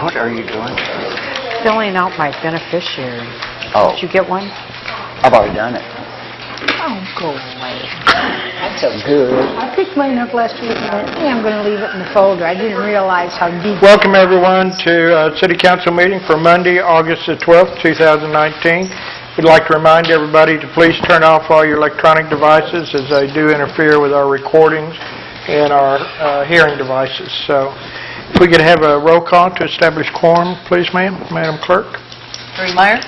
What are you doing? Filling out my beneficiary. Oh, Did you get one? I've already done it. Oh, go away. That's so good. I picked mine up last week and went, I'm going to leave it in the folder. I didn't realize how deep. Welcome, everyone, to City Council meeting for Monday, August the 12th, 2019. We'd like to remind everybody to please turn off all your electronic devices as they do interfere with our recordings and our hearing devices. So if we could have a roll call to establish quorum, please, ma'am. Madam Clerk. Terry Meyer.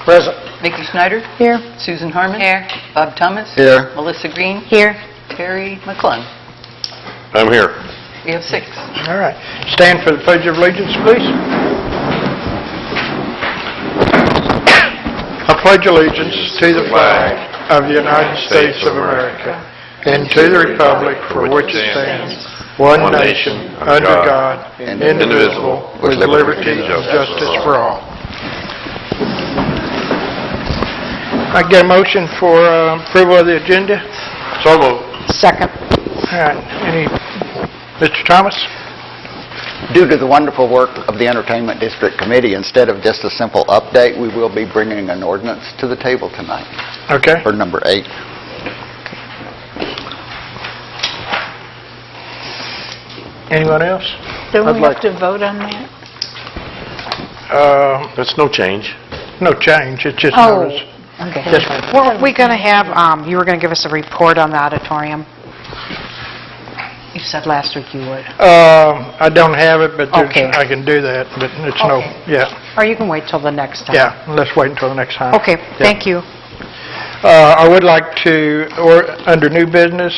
Present. Vicki Snyder. Here. Susan Harmon. Here. Bob Thomas. Here. Melissa Green. Here. Terry McClung. I'm here. We have 6. All right. Stand for the Pledge of Allegiance, please. I pledge allegiance to the flag of the United States of America and to the republic for which it stands, one nation, under God, indivisible, with liberty and justice for all. I get a motion for approval of the agenda. So moved. Second. All right. Mr. Thomas? Due to the wonderful work of the Entertainment District Committee, instead of just a simple update, we will be bringing an ordinance to the table tonight Okay. for number 8. Anyone else? Don't I'd we like- have to vote on that? That's no change. No change. It's just Oh. notice. Okay. Yes, ma'am. Were we going to have, you were going to give us a report on the auditorium? You said last week you would. I don't have it, but Okay. I can do that, but it's no, Okay. yeah, Or you can wait till the next time. yeah, let's wait until the next time. Okay, Yeah. thank you. I would like to, under new business,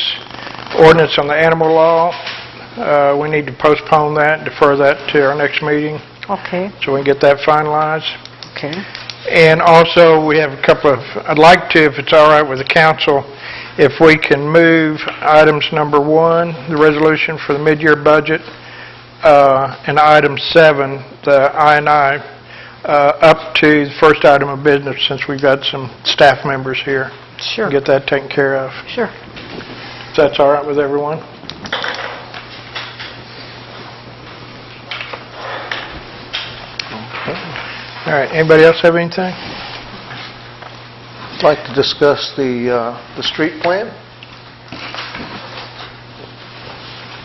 ordinance on the animal law, we need to postpone that, defer that to our next meeting, Okay, so we can get that finalized. okay. And also, we have a couple of, I'd like to, if it's all right with the council, if we can move items number 1, the resolution for the mid-year budget, and item 7, the I&I, up to the first item of business, since we've got some staff members here. Sure, Get that taken care of. sure. If that's all right with everyone? All right, anybody else have anything? I'd like to discuss the street plan. Is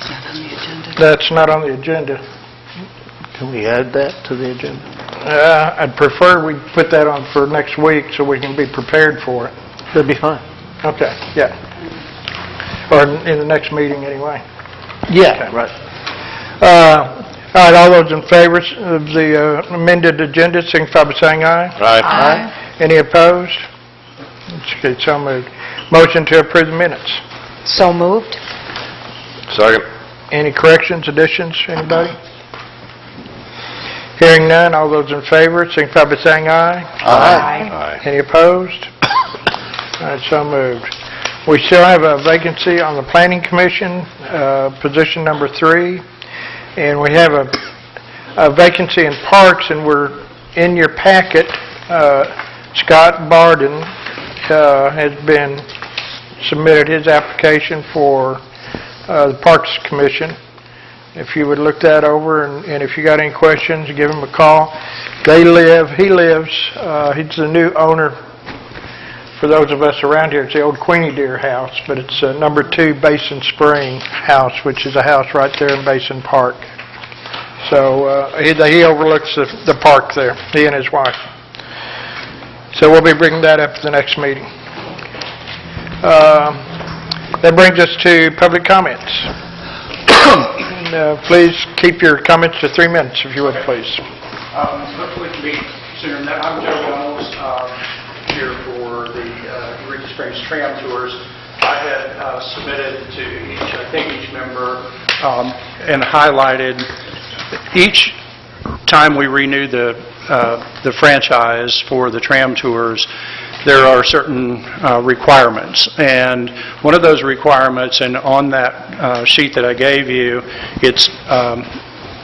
that on the agenda? That's not on the agenda. Can we add that to the agenda? I'd prefer we put that on for next week so we can be prepared for it. That'd be fine. Okay, yeah. Or in the next meeting anyway. Yeah, right. All right, all those in favor of the amended agenda, signify by saying aye. Aye. Any opposed? Okay, so moved. Motion to approve the minutes. So moved? Second. Any corrections, additions, anybody? Hearing none, all those in favor, signify by saying aye. Aye. Any opposed? All right, so moved. We still have a vacancy on the Planning Commission, position number 3, and we have a vacancy in Parks, and we're in your packet. Scott Barden has been submitted his application for the Parks Commission. If you would look that over, and if you got any questions, give him a call. He lives, he's the new owner. For those of us around here, it's the old Queenie Deer house, but it's number 2 Basin Spring house, which is a house right there in Basin Park. So he overlooks the park there, he and his wife. So we'll be bringing that up at the next meeting. That brings us to public comments. And, please keep your comments to 3 minutes, if you would, please. Hopefully it can be sooner than that. I'm Joe Reynolds, here for the Eureka Springs Tram Tours. I had submitted to each member and highlighted each time we renew the franchise for the tram tours, there are certain requirements. And one of those requirements, and on that sheet that I gave you, it's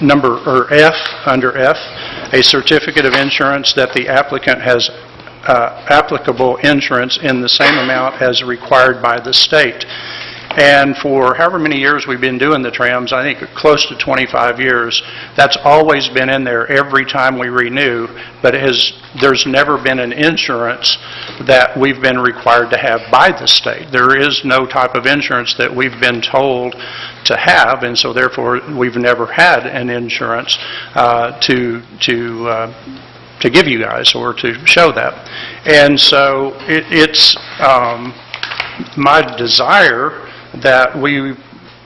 under F, a certificate of insurance that the applicant has applicable insurance in the same amount as required by the state. And for however many years we've been doing the trams, I think close to 25 years, that's always been in there every time we renew, but there's never been an insurance that we've been required to have by the state. There is no type of insurance that we've been told to have, and so therefore we've never had an insurance to give you guys or to show that. And so it's my desire that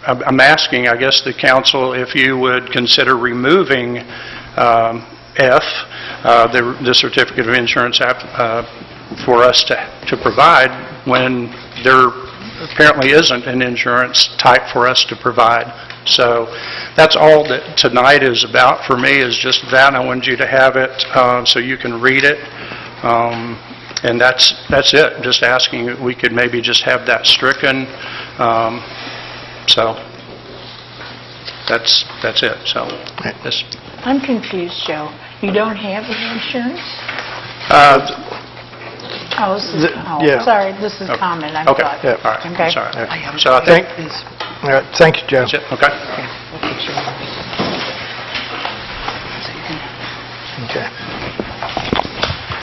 I'm asking, I guess, the council if you would consider removing F, the certificate of insurance for us to provide when there apparently isn't an insurance type for us to provide. So that's all that tonight is about for me, is just that. I wanted you to have it so you can read it. And that's it. Just asking if we could maybe just have that stricken. So that's it. So this. I'm confused, Joe. You don't have any insurance? Oh, yeah. sorry, this is comment, I Okay. thought. Yeah. All right. Okay. Sorry. I So I think All right, thank you, Joe. that's it. Okay. Okay.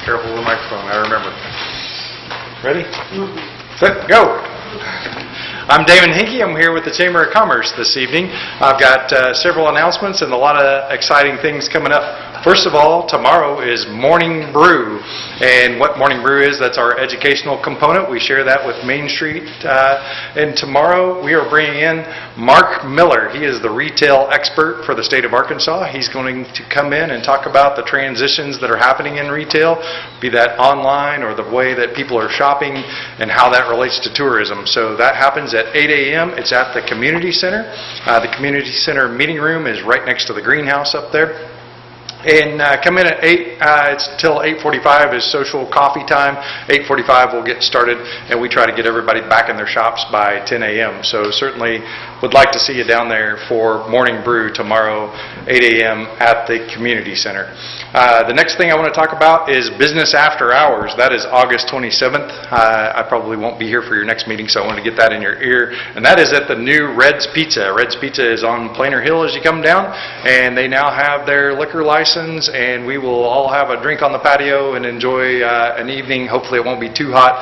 Careful with the microphone, I remember. Ready? Set, go! I'm Damon Hinkey. I'm here with the Chamber of Commerce this evening. I've got several announcements and a lot of exciting things coming up. First of all, tomorrow is Morning Brew. And what Morning Brew is, that's our educational component. We share that with Main Street. And tomorrow we are bringing in Mark Miller. He is the retail expert for the state of Arkansas. He's going to come in and talk about the transitions that are happening in retail, be that online or the way that people are shopping and how that relates to tourism. So that happens at 8 a.m. It's at the community center. The community center meeting room is right next to the greenhouse up there. And come in at 8, it's till 8:45 is social coffee time. 8:45 we'll get started, and we try to get everybody back in their shops by 10 a.m. So certainly would like to see you down there for Morning Brew tomorrow, 8 a.m. at the community center. The next thing I want to talk about is Business After Hours. That is August 27th. I probably won't be here for your next meeting, so I wanted to get that in your ear. And that is at the new Red's Pizza. Red's Pizza is on Plainer Hill as you come down, and they now have their liquor license, and we will all have a drink on the patio and enjoy an evening. Hopefully it won't be too hot.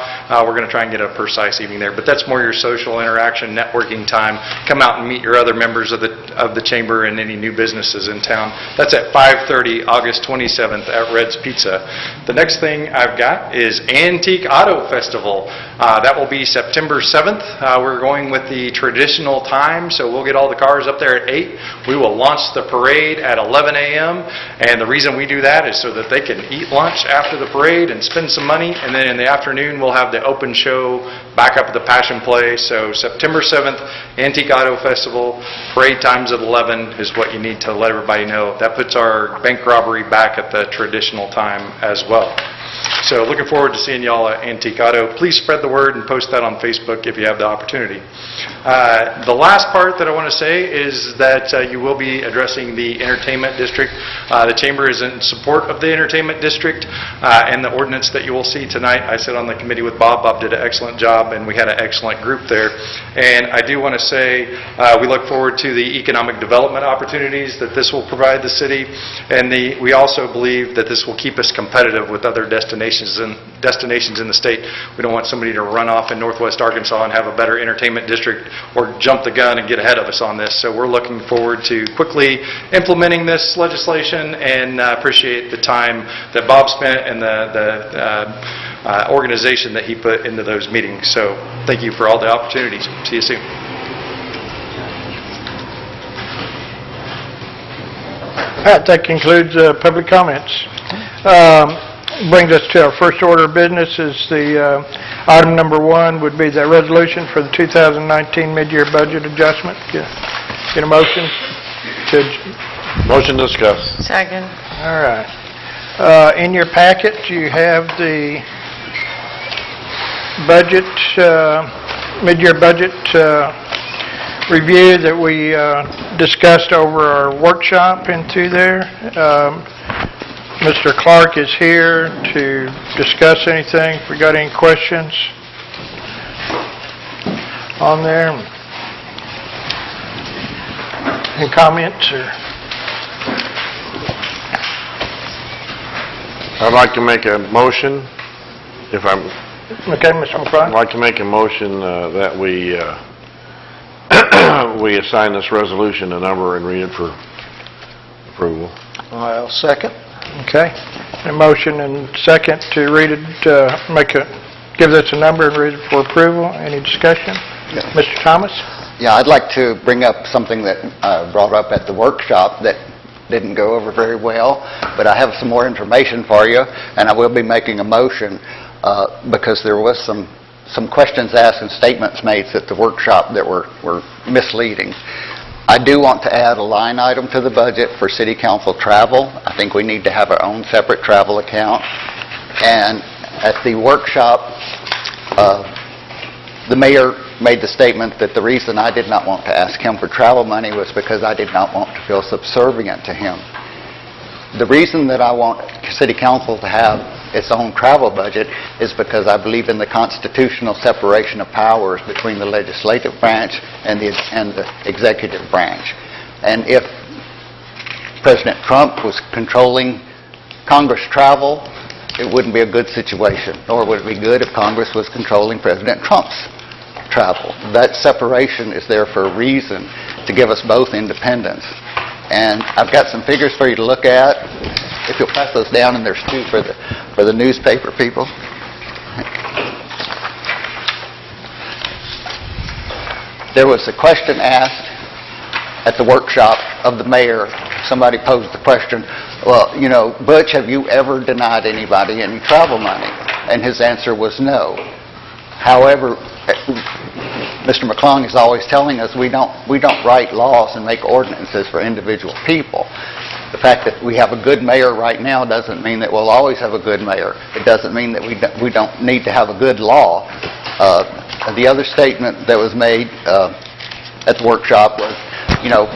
We're going to try and get a precise evening there, but that's more your social interaction, networking time. Come out and meet your other members of the chamber and any new businesses in town. That's at 5:30, August 27th at Red's Pizza. The next thing I've got is Antique Auto Festival. That will be September 7th. We're going with the traditional time, so we'll get all the cars up there at 8. We will launch the parade at 11 a.m. And the reason we do that is so that they can eat lunch after the parade and spend some money. And then in the afternoon, we'll have the open show back up at the Passion Play. So September 7th, Antique Auto Festival, parade times at 11 is what you need to let everybody know. That puts our bank robbery back at the traditional time as well. So looking forward to seeing y'all at Antique Auto. Please spread the word and post that on Facebook if you have the opportunity. The last part that I want to say is that you will be addressing the entertainment district. The Chamber is in support of the entertainment district and the ordinance that you will see tonight. I sat on the committee with Bob. Bob did an excellent job, and we had an excellent group there. And I do want to say we look forward to the economic development opportunities that this will provide the city, and we also believe that this will keep us competitive with other destinations in the state. We don't want somebody to run off in northwest Arkansas and have a better entertainment district or jump the gun and get ahead of us on this. So we're looking forward to quickly implementing this legislation, and appreciate the time that Bob spent and the organization that he put into those meetings. So thank you for all the opportunities. See you soon. All right, that concludes public comments. Brings us to our first order of business. Is the item number 1 would be the resolution for the 2019 mid-year budget adjustment. Get a motion? Motion to discuss. Second. All right. In your packet, you have the budget, mid-year budget review that we discussed over our workshop into there. Mr. Clark is here to discuss anything. If we got any questions. on there. Any comments or? I'd like to make a motion, if I'm, Okay, Mr. I'd McClung? like to make a motion that we we assign this resolution a number and read it for approval. I'll second. Okay. A motion and second to read it, give this a number and read it for approval. Any discussion? Yes. Mr. Thomas? Yeah, I'd like to bring up something that I brought up at the workshop that didn't go over very well, but I have some more information for you, and I will be making a motion because there was some questions asked and statements made at the workshop that were misleading. I do want to add a line item to the budget for city council travel. I think we need to have our own separate travel account. And at the workshop, the mayor made the statement that the reason I did not want to ask him for travel money was because I did not want to feel subservient to him. The reason that I want city council to have its own travel budget is because I believe in the constitutional separation of powers between the legislative branch and the executive branch. And if President Trump was controlling Congress travel, it wouldn't be a good situation, nor would it be good if Congress was controlling President Trump's travel. That separation is there for a reason, to give us both independence. And I've got some figures for you to look at. If you'll pass those down, and there's two for the newspaper people. There was a question asked at the workshop of the mayor. Somebody posed the question, well, you know, Butch, have you ever denied anybody any travel money? And his answer was no. However, Mr. McClung is always telling us we don't write laws and make ordinances for individual people. The fact that we have a good mayor right now doesn't mean that we'll always have a good mayor. It doesn't mean that we don't need to have a good law. The other statement that was made at the workshop was, you know,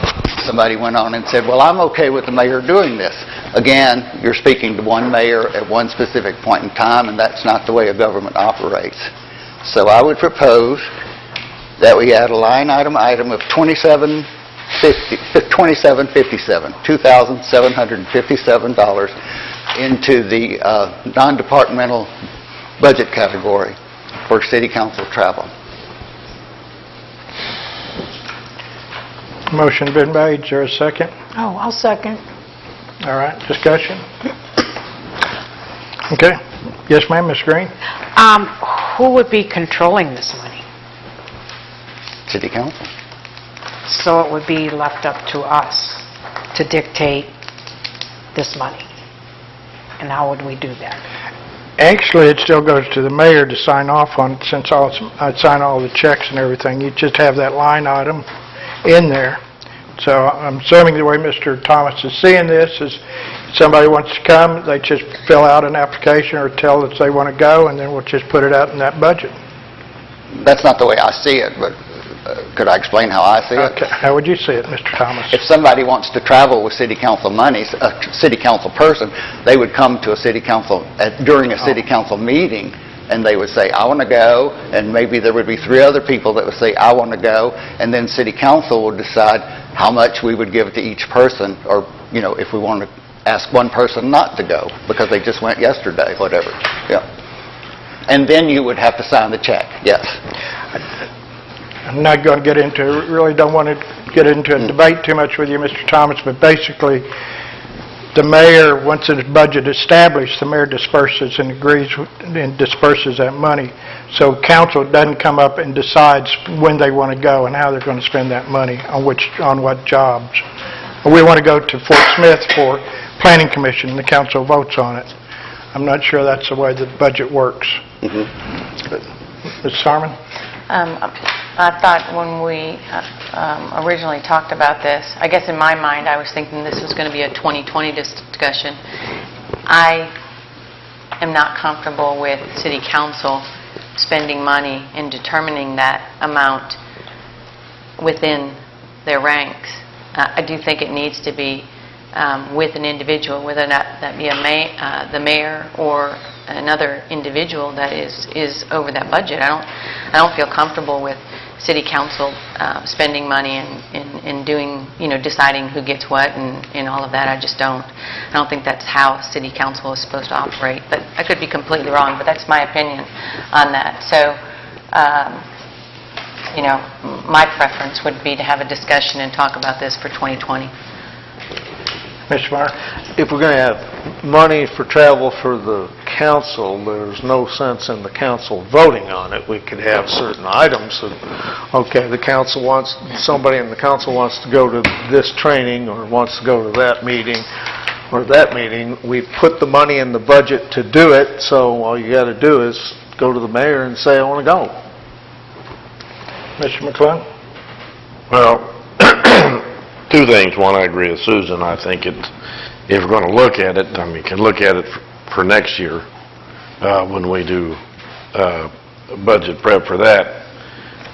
somebody went on and said, well, I'm okay with the mayor doing this. Again, you're speaking to one mayor at one specific point in time, and that's not the way a government operates. So I would propose that we add a line item of $2,757 into the non-departmental budget category for city council travel. Motion been made. Is there a second? Oh, I'll second. All right, discussion? Okay. Yes, ma'am, Ms. Green? Who would be controlling this money? City council. So it would be left up to us to dictate this money. And how would we do that? Actually, it still goes to the mayor to sign off on, since I'd sign all the checks and everything. You just have that line item in there. So I'm assuming the way Mr. Thomas is seeing this is somebody wants to come, they just fill out an application or tell us they want to go, and then we'll just put it out in that budget. That's not the way I see it, but could I explain how I see it? Okay. How would you see it, Mr. Thomas? If somebody wants to travel with city council money, a city council person, they would come to a city council during a city council meeting, and they would say, I want to go, and maybe there would be 3 other people that would say, I want to go, and then city council would decide how much we would give to each person, or, you know, if we want to ask one person not to go because they just went yesterday, whatever. Yeah. And then you would have to sign the check, yes. I'm not going to get into, really don't want to get into a debate too much with you, Mr. Thomas, but basically, the mayor, once his budget is established, the mayor disperses and agrees and disperses that money. So council doesn't come up and decides when they want to go and how they're going to spend that money on what jobs. We want to go to Fort Smith for planning commission, and the council votes on it. I'm not sure that's the way the budget works. Ms. Harmon? I thought when we originally talked about this, I guess in my mind I was thinking this was going to be a 2020 discussion. I am not comfortable with city council spending money and determining that amount within their ranks. I do think it needs to be with an individual, whether that be the mayor or another individual that is over that budget. I don't feel comfortable with city council spending money and doing, deciding who gets what and all of that. I don't think that's how city council is supposed to operate. But I could be completely wrong, but that's my opinion on that. So, my preference would be to have a discussion and talk about this for 2020. Mr. Meyer? If we're going to have money for travel for the council, there's no sense in the council voting on it. We could have certain items that, okay, somebody in the council wants to go to this training or wants to go to that meeting or that meeting. We put the money in the budget to do it, so all you got to do is go to the mayor and say, I want to go. Mr. McClung? Well, two things. One, I agree with Susan. I think if we're going to look at it, you can look at it for next year when we do budget prep for that.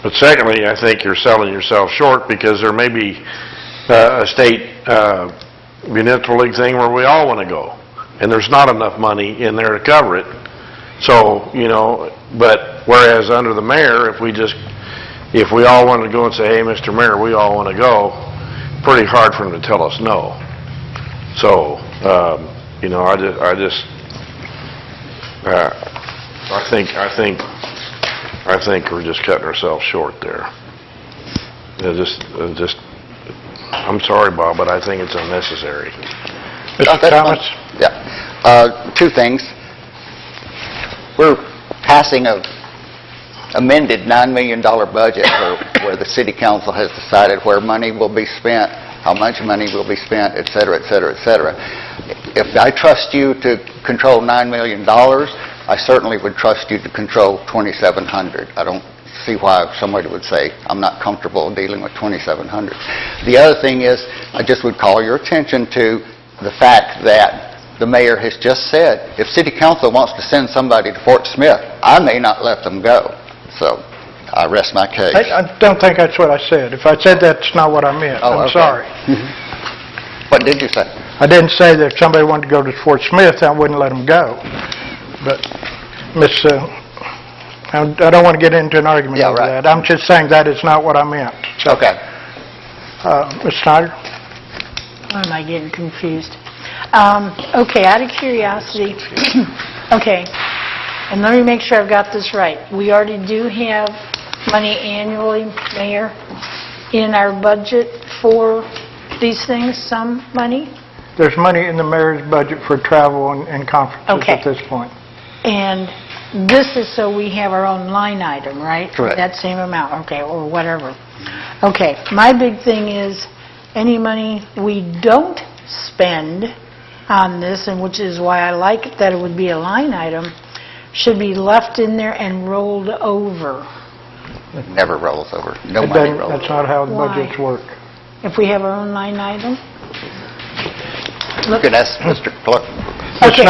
But secondly, I think you're selling yourself short because there may be a state municipal league thing where we all want to go, and there's not enough money in there to cover it. So, but whereas under the mayor, if we all wanted to go and say, hey, Mr. Mayor, we all want to go, pretty hard for him to tell us no. So, I think we're just cutting ourselves short there. I'm sorry, Bob, but I think it's unnecessary. Mr. Thomas? Yeah. Two things. We're passing a amended $9 million budget where the city council has decided where money will be spent, how much money will be spent, et cetera, et cetera, et cetera. If I trust you to control $9 million, I certainly would trust you to control 2,700. I don't see why somebody would say, I'm not comfortable dealing with 2,700. The other thing is, I just would call your attention to the fact that the mayor has just said, if city council wants to send somebody to Fort Smith, I may not let them go. So, I rest my case. I don't think that's what I said. If I said that's not what I meant, Oh, I'm okay. sorry. What did you say? I didn't say that if somebody wanted to go to Fort Smith, I wouldn't let them go. But, I don't want to get into an argument Yeah, over right. that. I'm just saying that is not what I meant. So, Okay. Ms. Snyder? Why am I getting confused? Okay, out of curiosity, okay, and let me make sure I've got this right. We already do have money annually, Mayor, in our budget for these things, some money? There's money in the mayor's budget for travel and conferences Okay. at this point. And this is so we have our own line item, right? Correct. That same amount, okay, or whatever. Okay, my big thing is, any money we don't spend on this, and which is why I like it that it would be a line item, should be left in there and rolled over. It never rolls over. No It money doesn't- rolls That's over. not how the Why? budgets work. If we have our own line item? You can ask Mr. Clerk. Ms. Okay.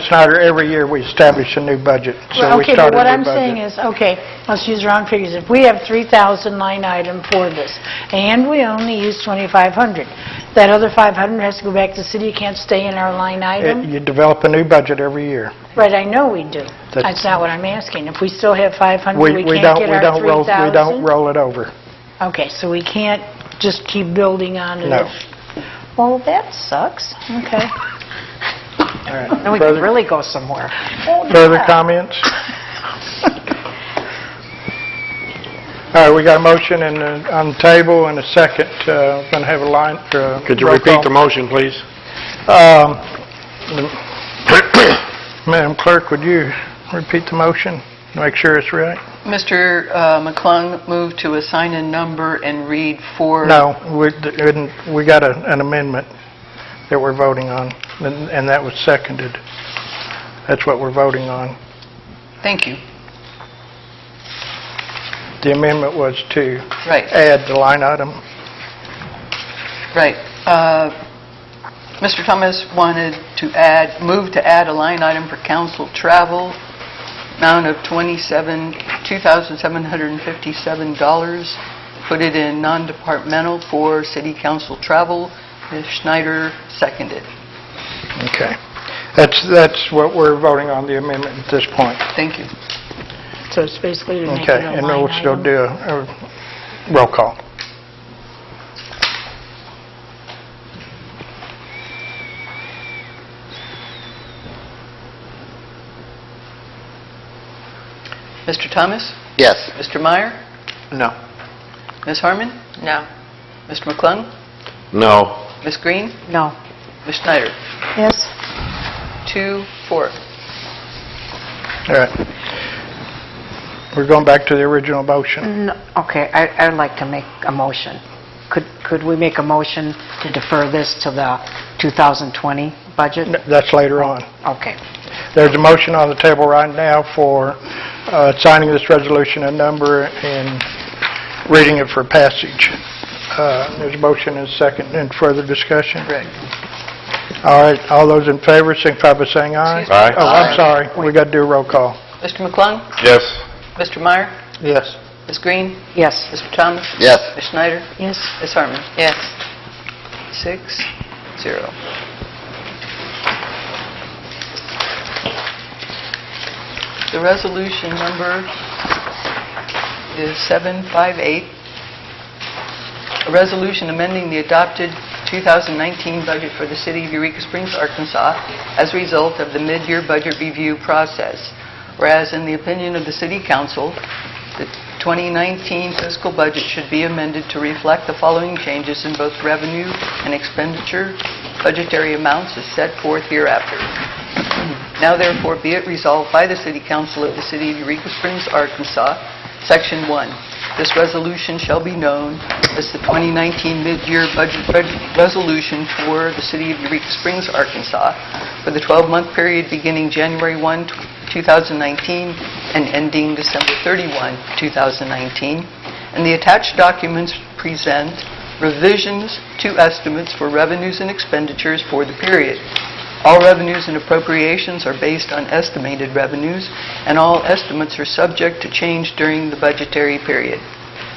Snyder, every year we establish a new budget, so we Okay, start but what a I'm new saying budget. is, okay, let's use round figures. If we have 3,000 line item for this, and we only use 2,500, that other 500 has to go back to the city, it can't stay in our line item? You develop a new budget every year. Right, I know we do. That's- That's not what I'm asking. If we still have 500, We we don't can't get our 3,000? We don't roll it over. Okay, so we can't just keep building on it? No. Well, that sucks. Okay. All right. Then we could really go somewhere. Further comments? All right, we got a motion on the table and a second. Going to have a line. Could you roll repeat call. the motion, please? Madam Clerk, would you repeat the motion? Make sure it's right. Mr. McClung moved to assign a number and read for... No, we got an amendment that we're voting on, and that was seconded. That's what we're voting on. Thank you. The amendment was to Right, add the line item. right. Mr. Thomas wanted to move to add a line item for council travel, amount of $2,757. Put it in non-departmental for city council travel. Ms. Schneider seconded. Okay. That's what we're voting on, the amendment at this point. Thank you. So it's basically to make it Okay, a and line we'll still item? do Roll call. Mr. Thomas? Yes. Mr. Meyer? No. Ms. Harmon? No. Mr. McClung? No. Ms. Green? No. Ms. Schneider? Yes? 2-4. All right. We're going back to the original motion. No, okay, I'd like to make a motion. Could we make a motion to defer this to the 2020 budget? That's later on. Okay. There's a motion on the table right now for signing this resolution and number and reading it for passage. There's a motion and a second. And further discussion? Correct. All right, all those in favor, signify by saying aye. Excuse me. Aye. Oh, I'm sorry, we got to do a roll call. Mr. McClung? Yes. Mr. Meyer? Yes. Ms. Green? Yes. Mr. Thomas? Yes. Ms. Schneider? Yes. Ms. Harmon? Yes. 6-0. The resolution number is 758. A resolution amending the adopted 2019 budget for the city of Eureka Springs, Arkansas, as a result of the mid-year budget review process. Whereas in the opinion of the City Council, the 2019 fiscal budget should be amended to reflect the following changes in both revenue and expenditure budgetary amounts as set forth hereafter. Now therefore be it resolved by the City Council of the City of Eureka Springs, Arkansas, Section 1. This resolution shall be known as the 2019 mid-year budget resolution for the City of Eureka Springs, Arkansas, for the 12-month period beginning January 1, 2019 and ending December 31, 2019. And the attached documents present revisions to estimates for revenues and expenditures for the period. All revenues and appropriations are based on estimated revenues, and all estimates are subject to change during the budgetary period.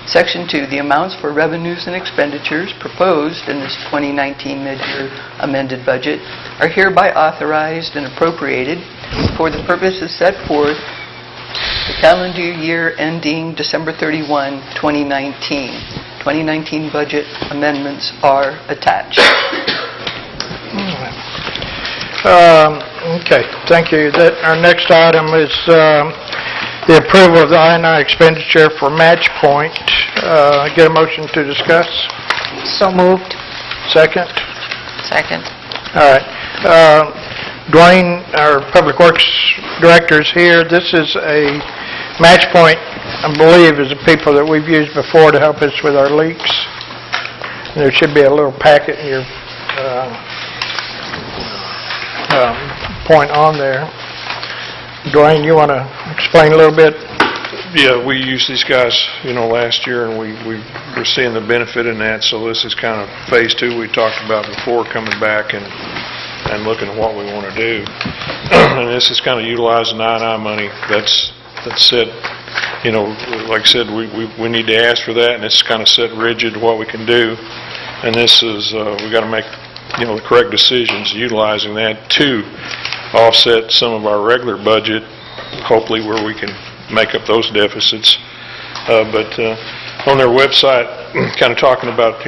Section 2, the amounts for revenues and expenditures proposed in this 2019 mid-year amended budget are hereby authorized and appropriated for the purposes set forth the calendar year ending December 31, 2019. 2019 budget amendments are attached. Okay, thank you. Our next item is the approval of the I&I expenditure for Match Point. Get a motion to discuss? So moved. Second? Second. All right. Dwayne, our Public Works Director, is here. This is a Match Point, I believe, is the people that we've used before to help us with our leaks. There should be a little packet in your point on there. Dwayne, you want to explain a little bit? Yeah, we used these guys, last year, and we were seeing the benefit in that, so this is kind of phase 2 we talked about before, coming back and looking at what we want to do. And this is kind of utilizing I&I money that's set, like I said, we need to ask for that, and it's kind of set rigid what we can do. And this is, we got to make, the correct decisions utilizing that to offset some of our regular budget, hopefully where we can make up those deficits. But on their website, kind of talking about,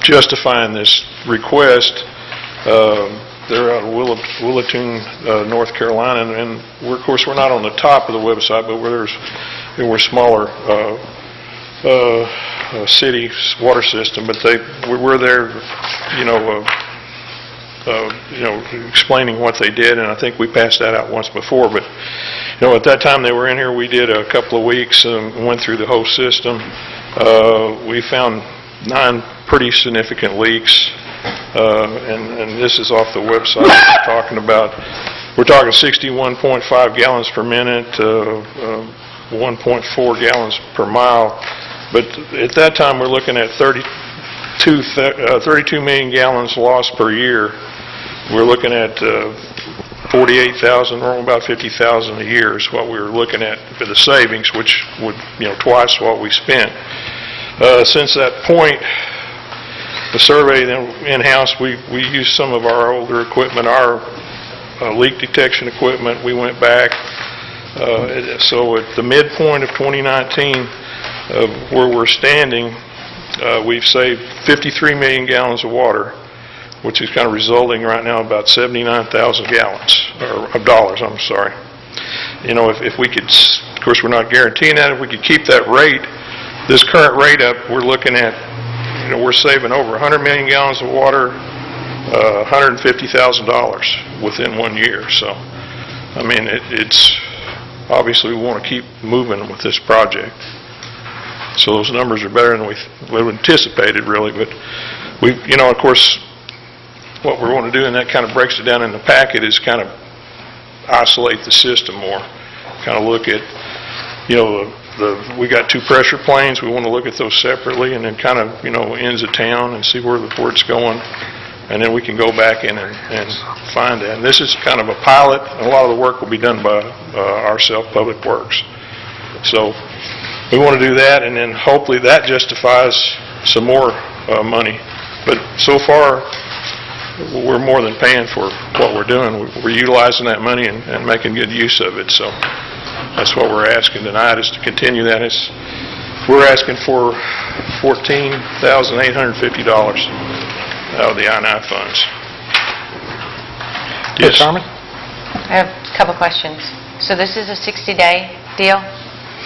justifying this request, they're out of Willitoon, North Carolina, and of course we're not on the top of the website, but we're smaller city water system, but we're there, explaining what they did, and I think we passed that out once before. But at that time they were in here, we did a couple of weeks and went through the whole system. We found 9 pretty significant leaks, and this is off the website. We're talking 61.5 gallons per minute, 1.4 gallons per mile. But at that time, we're looking at 32 million gallons lost per year. We're looking at 48,000, or about 50,000 a year is what we were looking at for the savings, which would, twice what we spent. Since that point, the survey in-house, we used some of our older equipment, our leak detection equipment. We went back. So at the midpoint of 2019, of where we're standing, we've saved 53 million gallons of water, which is kind of resulting right now about 79,000 gallons, or of dollars, I'm sorry. You know, if we could, of course, we're not guaranteeing that, if we could keep that rate, this current rate up, we're looking at, you know, we're saving over 100 million gallons of water, $150,000 within 1 year. So, I mean, it's obviously we want to keep moving with this project. So those numbers are better than we anticipated, really. But we, you know, of course, what we want to do, and that kind of breaks it down in the packet, is kind of isolate the system more. Kind of look at, you know, we got 2 pressure planes. We want to look at those separately, and then kind of, you know, ends of town and see where it's going. And then we can go back in and find that. And this is kind of a pilot. A lot of the work will be done by ourselves, Public Works. So we want to do that, and then hopefully that justifies some more money. But so far, we're more than paying for what we're doing. We're utilizing that money and making good use of it. So that's what we're asking tonight, is to continue that. We're asking for $14,850 out of the I-9 funds. Yes, Carmen? I have a couple questions. So this is a 60-day deal?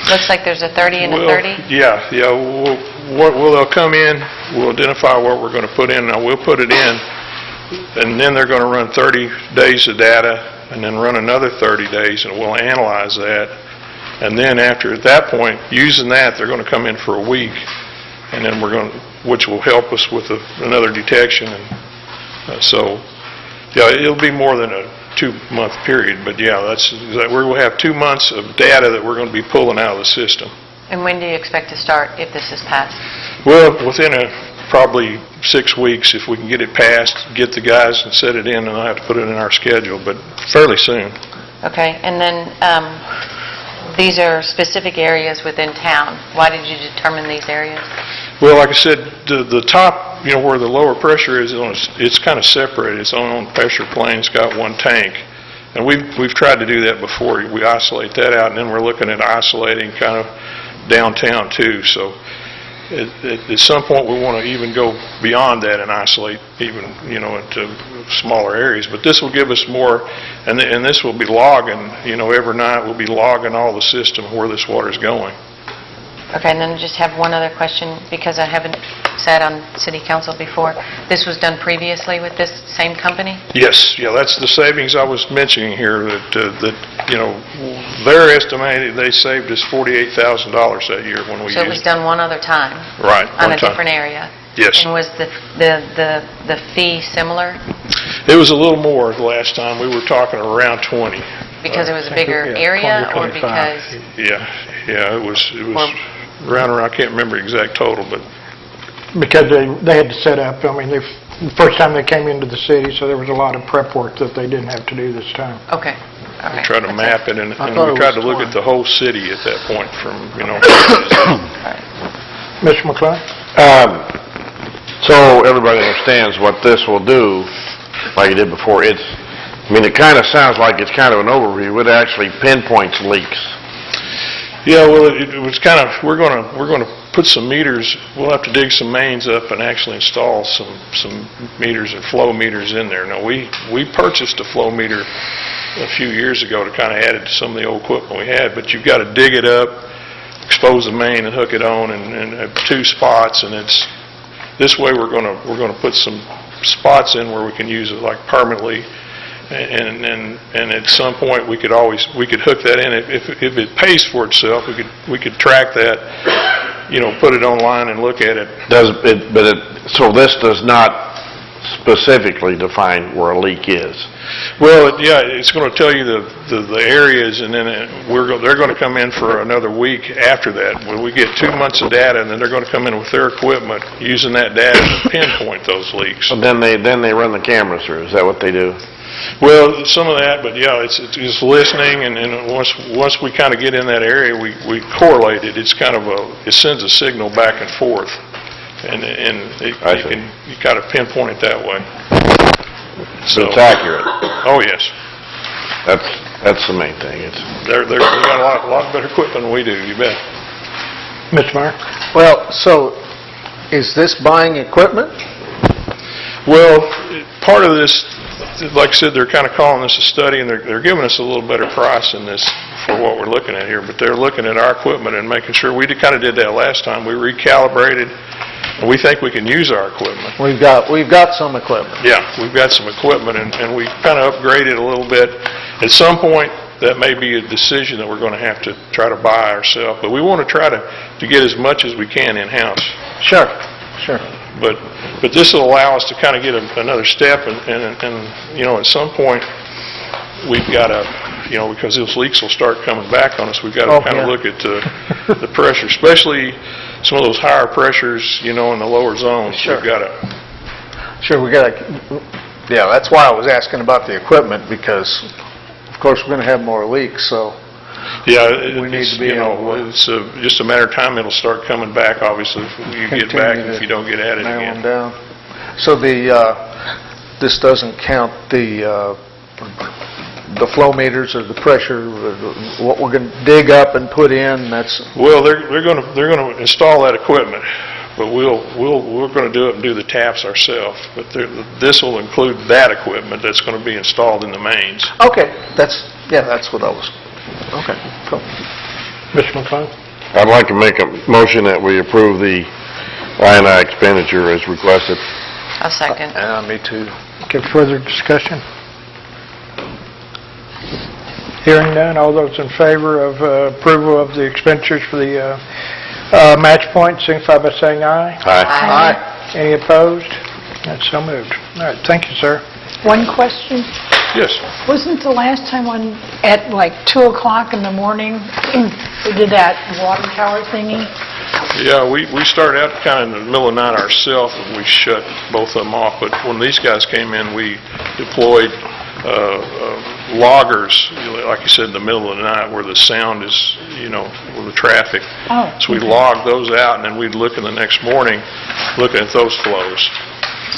Looks like there's a 30 and a 30? Yeah. They'll come in, we'll identify what we're going to put in. Now, we'll put it in, and then they're going to run 30 days of data, and then run another 30 days, and we'll analyze that. And then after, at that point, using that, they're going to come in for a week, and then which will help us with another detection. And so, yeah, it'll be more than a 2-month period, but yeah, we'll have 2 months of data that we're going to be pulling out of the system. And when do you expect to start if this is passed? Well, within probably 6 weeks, if we can get it passed, get the guys and set it in, and I have to put it in our schedule, but fairly soon. Okay, and then these are specific areas within town. Why did you determine these areas? Well, like I said, the top, you know, where the lower pressure is, it's kind of separated. It's on pressure plane. It's got 1 tank. And we've tried to do that before. We isolate that out, and then we're looking at isolating kind of downtown too. So at some point we want to even go beyond that and isolate even, you know, into smaller areas. But this will give us more, and this will be logging, you know, every night we'll be logging all the system where this water is going. Okay, and then I just have one other question, because I haven't sat on city council before. This was done previously with this same company? Yes, yeah, that's the savings I was mentioning here, that you know, they're estimated they saved us $48,000 that year when we used it. So it was done one other time? Right. On a different area? Yes. And was the fee similar? It was a little more the last time. We were talking around 20. Because it was a bigger area, or because? Yeah, it was around, I can't remember the exact total, but. Because they had to set up, I mean, the first time they came into the city, so there was a lot of prep work that they didn't have to do this time. Okay, all right. We tried to map it, and we tried to look at the whole city at that point from, you know. Mr. McClung? So everybody understands what this will do, like you did before, it kind of sounds like it's kind of an overview. It actually pinpoints leaks. Yeah, well, it was kind of, we're going to put some meters, we'll have to dig some mains up and actually install some meters and flow meters in there. Now, we purchased a flow meter a few years ago to kind of add it to some of the old equipment we had, but you've got to dig it up, expose the main and hook it on, and have 2 spots, and this way we're going to put some spots in where we can use it like permanently. And at some point we could hook that in. If it pays for itself, we could track that, you know, put it online and look at it. So this does not specifically define where a leak is? Well, yeah, it's going to tell you the areas, and then they're going to come in for another week after that. When we get 2 months of data, and then they're going to come in with their equipment using that data to pinpoint those leaks. So then they run the cameras through. Is that what they do? Well, some of that, but yeah, it's listening, and once we kind of get in that area, we correlate it. It's kind of it sends a signal back and forth, and you kind of pinpoint it that way. So it's accurate. Oh yes. That's the main thing. They got a lot better equipment than we do. You bet. Mr. Meyer? Well, so is this buying equipment? Well, part of this, like I said, they're kind of calling this a study, and they're giving us a little better price in this for what we're looking at here, but they're looking at our equipment and making sure, we kind of did that last time. We recalibrated, and we think we can use our equipment. We've got some equipment. Yeah, we've got some equipment, and we kind of upgraded a little bit. At some point, that may be a decision that we're going to have to try to buy ourselves, but we want to try to get as much as we can in-house. Sure, sure. But this will allow us to kind of get another step, and at some point, we've got to, because those leaks will start coming back on us, we've got to kind of look at the pressure, especially some of those higher pressures, in the lower zones. Sure. We've got to... Sure, yeah, that's why I was asking about the equipment, because, of course, we're going to have more leaks, so... Yeah, We need to be able to it's just a matter of time it'll start coming back, obviously, if you get back, if you don't get at it nail again. them down. So this doesn't count the flow meters or the pressure, what we're going to dig up and put in, that's... Well, they're going to install that equipment, but we're going to do it and do the taps ourselves. But this will include that equipment that's going to be installed in the mains. Okay, that's what I was... Okay, cool. Mr. McClung? I'd like to make a motion that we approve the I&I expenditure as requested. I'll second. Me too. Okay, further discussion? Hearing none, all those in favor of approval of the expenditures for the match point, signify by saying aye. Aye. Any opposed? That's so moved. All right, thank you, sir. One question. Yes. Wasn't the last time at like 2 o'clock in the morning, we did that water tower thingy? Yeah, we started out kind of in the middle of the night ourselves, and we shut both of them off. But when these guys came in, we deployed loggers, like you said, in the middle of the night where the sound is, with the traffic. Oh, So we logged those out, and then we'd look in the next morning, looking at those flows.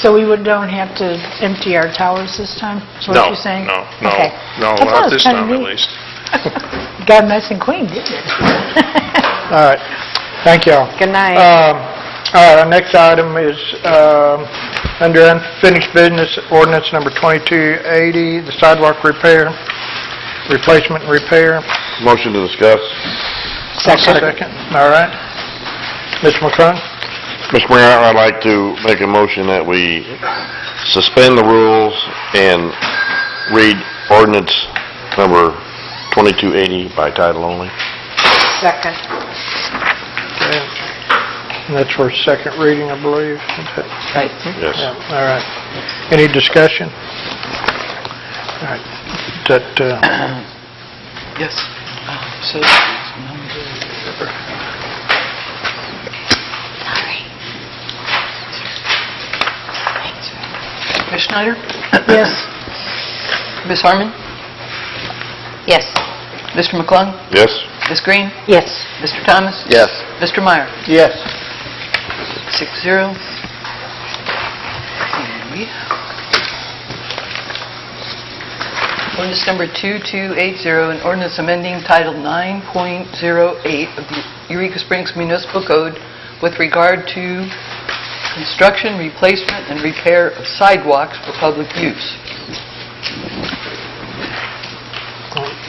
So we don't have to empty our towers this time, is what you're saying? No, Okay. no, I thought not it was this kinda time at neat. least. Got nice and clean, didn't it? All right, thank y'all. Good night. All right, our next item is under unfinished business, ordinance number 2280, the sidewalk repair, replacement and repair. Motion to discuss. Second. All right. Mr. McClung? Mr. Mayor, I'd like to make a motion that we suspend the rules and read ordinance number 2280 by title only. Second. Okay. And that's for second reading, I believe. Right. Yes. Yeah, all right. Any discussion? All right. Is that, Yes. So, Ms. Schneider? Yes. Ms. Harmon? Yes. Mr. McClung? Yes? Ms. Green? Yes. Mr. Thomas? Yes. Mr. Meyer? Yes. 6-0. Ordinance number 2280, an ordinance amending Title 9.08 of the Eureka Springs Municipal Code with regard to construction, replacement, and repair of sidewalks for public use.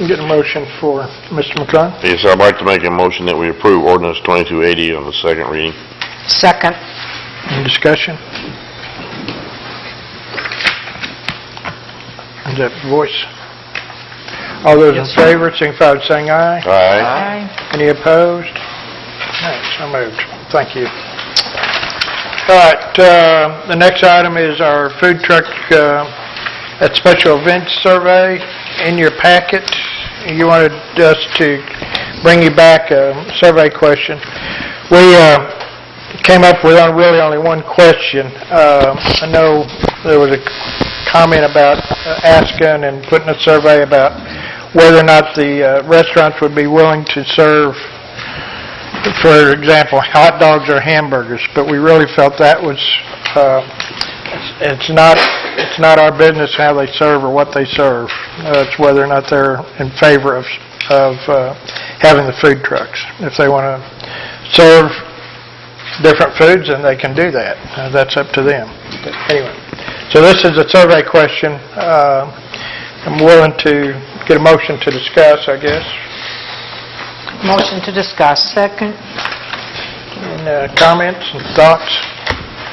get a motion for Mr. McClung? Yes, I'd like to make a motion that we approve ordinance 2280 on the second reading. Second. Any discussion? Is that voice? All those in favor, signify by saying aye. Aye. Any opposed? All right, so moved. Thank you. All right, the next item is our food truck at special events survey. In your packet, you wanted us to bring you back a survey question. We came up with really only one question. I know there was a comment about asking and putting a survey about whether or not the restaurants would be willing to serve, for example, hot dogs or hamburgers, but we really felt that was, it's not our business how they serve or what they serve. It's whether or not they're in favor of having the food trucks. If they want to serve different foods, and they can do that. That's up to them. But anyway, so this is a survey question. I'm willing to get a motion to discuss, I guess. Motion to discuss. Second. And comments and thoughts?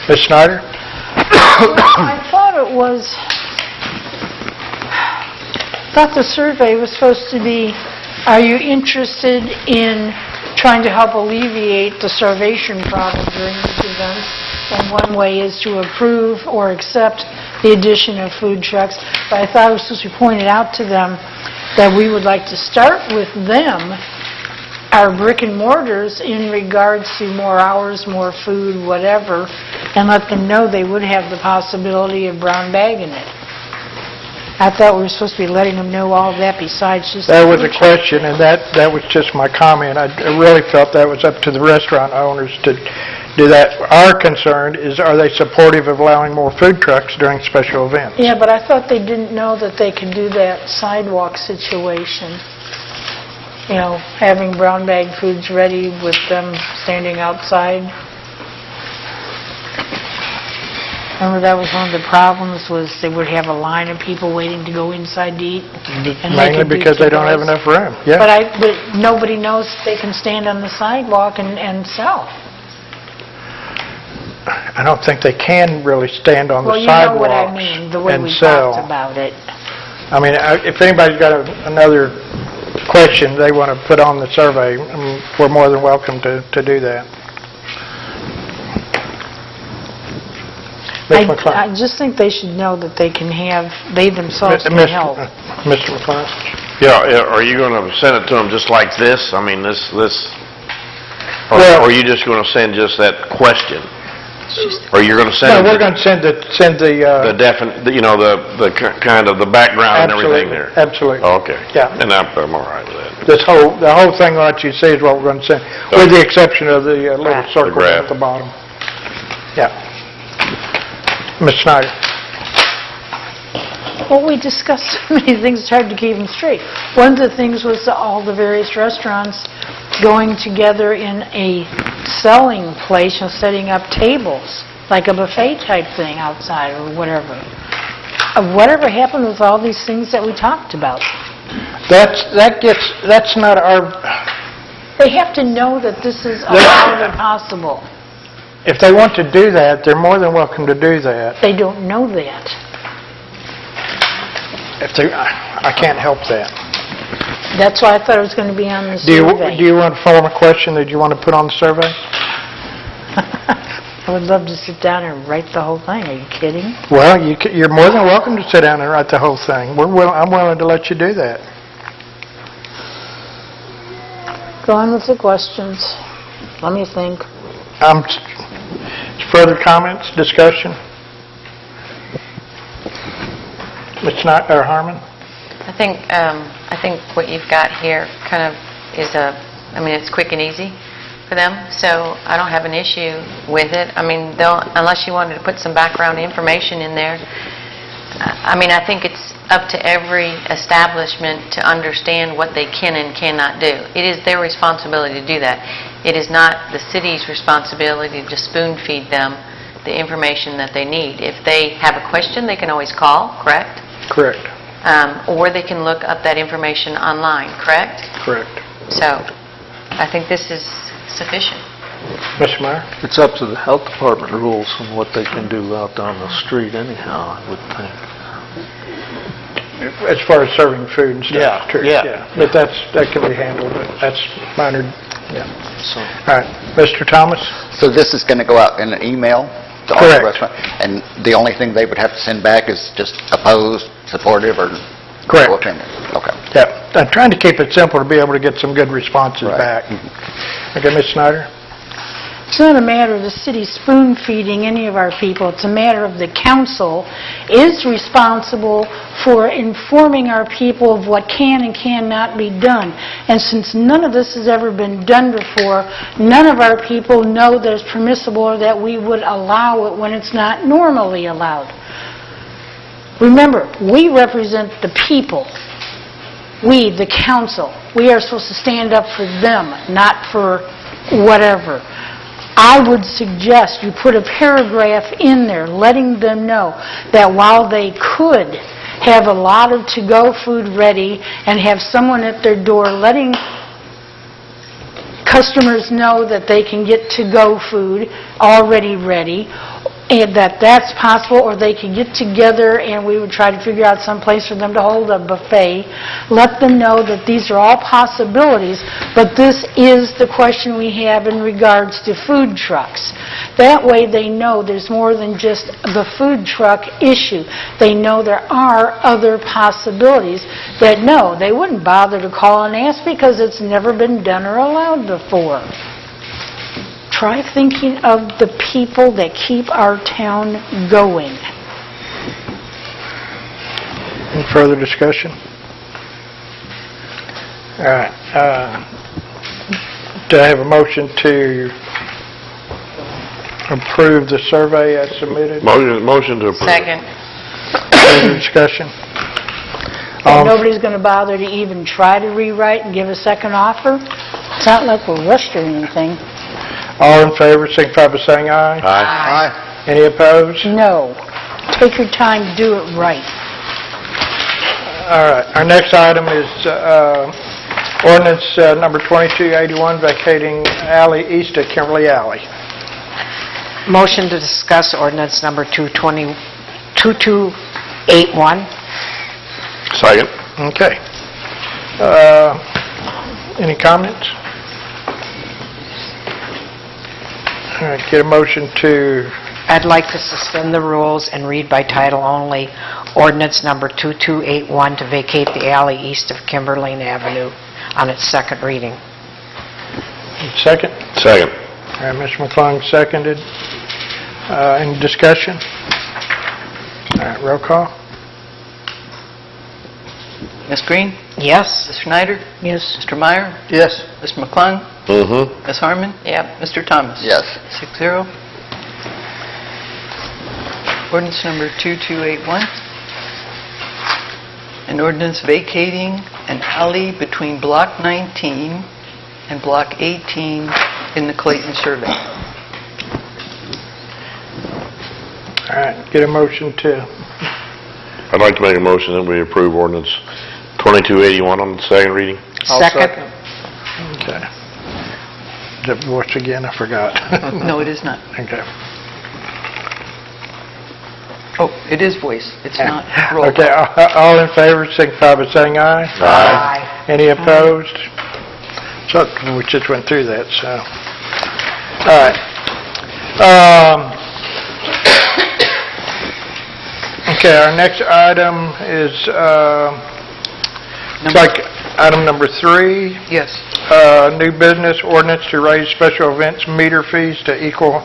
Ms. Snyder? I thought the survey was supposed to be, are you interested in trying to help alleviate the starvation problem during these events? And one way is to approve or accept the addition of food trucks. But I thought it was supposed to be pointed out to them that we would like to start with them, our brick and mortars, in regards to more hours, more food, whatever, and let them know they would have the possibility of brown bagging it. I thought we were supposed to be letting them know all of that besides just... That was a question, and that was just my comment. I really felt that was up to the restaurant owners to do that. Our concern is, are they supportive of allowing more food trucks during special events? Yeah, but I thought they didn't know that they could do that sidewalk situation. You know, having brown bag foods ready with them standing outside. Remember, that was one of the problems, was they would have a line of people waiting to go inside to eat. and they Mainly could be because they don't have to-goes. enough room, yeah. But nobody knows they can stand on the sidewalk and sell. I don't think they can really stand on the Well, you know what I sidewalks mean, the way and we sell. talked about it. I mean, if anybody's got another question they want to put on the survey, we're more than welcome to do that. Ms. McClung. I just think they should know that they can have, they themselves can help. Mr. McClung? Yeah, are you going to send it to them just like this? I mean, this, or Well- are you just going to send just that question? Or you're going to No, send we're it going to send the... the definite, you know, the kind of the background and everything there? Absolutely. Oh, okay. Yeah. And I'm all right with that. The whole thing, what you see is what we're going to send, with the exception of the little circle graph. at the bottom. Yeah. Ms. Snyder? Well, we discussed so many things, it's hard to keep them straight. One of the things was all the various restaurants going together in a selling place, setting up tables, like a buffet type thing outside or whatever. Whatever happened with all these things that we talked about? That's not our... They have to know that this is allowed and possible. If they want to do that, they're more than welcome to do that. They don't know that. I can't help that. That's why I thought it was going to be on the Do survey. you want to form a question that you want to put on the survey? I would love to sit down and write the whole thing. Are you kidding? Well, you're more than welcome to sit down and write the whole thing. I'm willing to let you do that. Go on with the questions. Let me think. Further comments, discussion? Ms. Snyder, Harmon? I think what you've got here kind of is it's quick and easy for them, so I don't have an issue with it. I mean, unless you wanted to put some background information in there, I think it's up to every establishment to understand what they can and cannot do. It is their responsibility to do that. It is not the city's responsibility to spoon feed them the information that they need. If they have a question, they can always call, correct? Correct. Or they can look up that information online, correct? Correct. So, I think this is sufficient. Mr. Meyer? It's up to the health department rules on what they can do out on the street anyhow, I would think. As far as serving food and stuff? Yeah, too, yeah. But that can be handled, but that's minor, yeah. So, All right. Mr. Thomas? So this is going to go out in an email to all the Correct. restaurants? And the only thing they would have to send back is just opposed, supportive, or Correct. no opinion? Okay. Yeah. I'm trying to keep it simple to be able to get some good responses Right. back. Okay, Ms. Snyder? It's not a matter of the city spoon-feeding any of our people. It's a matter of the council is responsible for informing our people of what can and cannot be done. And since none of this has ever been done before, none of our people know that it's permissible or that we would allow it when it's not normally allowed. Remember, we represent the people. We, the council, we are supposed to stand up for them, not for whatever. I would suggest you put a paragraph in there letting them know that while they could have a lot of to-go food ready and have someone at their door letting customers know that they can get to-go food already ready, and that's possible, or they could get together and we would try to figure out some place for them to hold a buffet. Let them know that these are all possibilities, but this is the question we have in regards to food trucks. That way they know there's more than just the food truck issue. They know there are other possibilities that, no, they wouldn't bother to call and ask because it's never been done or allowed before. Try thinking of the people that keep our town going. Any further discussion? All right. Do I have a motion to approve the survey as submitted? Motion to approve. Second. Further discussion? And nobody's going to bother to even try to rewrite and give a second offer? It's not like we're rushed or anything. All in favor, signify by saying aye. Aye. Any opposed? No. Take your time, do it right. All right. Our next item is ordinance number 2281, vacating alley east of Kimberly Alley. Motion to discuss ordinance number 2281. Second. Okay. Any comments? All right, get a motion to, I'd like to suspend the rules and read by title only ordinance number 2281 to vacate the alley east of Kimberlane Avenue on its second reading. second? Second. All right, Mr. McClung seconded. Any discussion? All right, roll call. Ms. Green? Yes? Ms. Schneider? Yes. Mr. Meyer? Yes. Mr. McClung? Mm-hmm. Ms. Harmon? Yep. Mr. Thomas? Yes. 6-0. Ordinance number 2281. An ordinance vacating an alley between Block 19 and Block 18 in the Clayton Survey. All right, get a motion to, I'd like to make a motion that we approve ordinance 2281 on the second reading. Second? okay. Is that voice again? I forgot. No, it is not. Okay. Oh, it is voice. It's not roll Okay, call. all in favor, signify by saying aye. Aye. Any opposed? So, we just went through that, so. All right. Okay, our next item is, like, item number 3, Yes. new business ordinance to raise special events meter fees to equal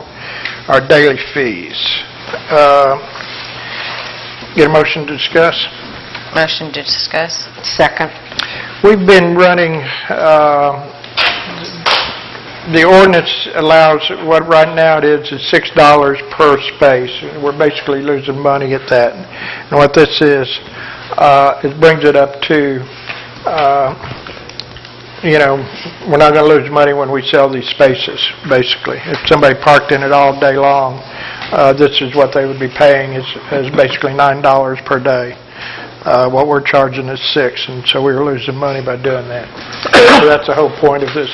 our daily fees. Get a motion to discuss? Motion to discuss. Second? We've been running, the ordinance allows, what right now it is $6 per space. We're basically losing money at that. And what this is, it brings it up to, we're not going to lose money when we sell these spaces, basically. If somebody parked in it all day long, this is what they would be paying, is basically $9 per day. What we're charging is $6, and so we were losing money by doing that. So that's the whole point of this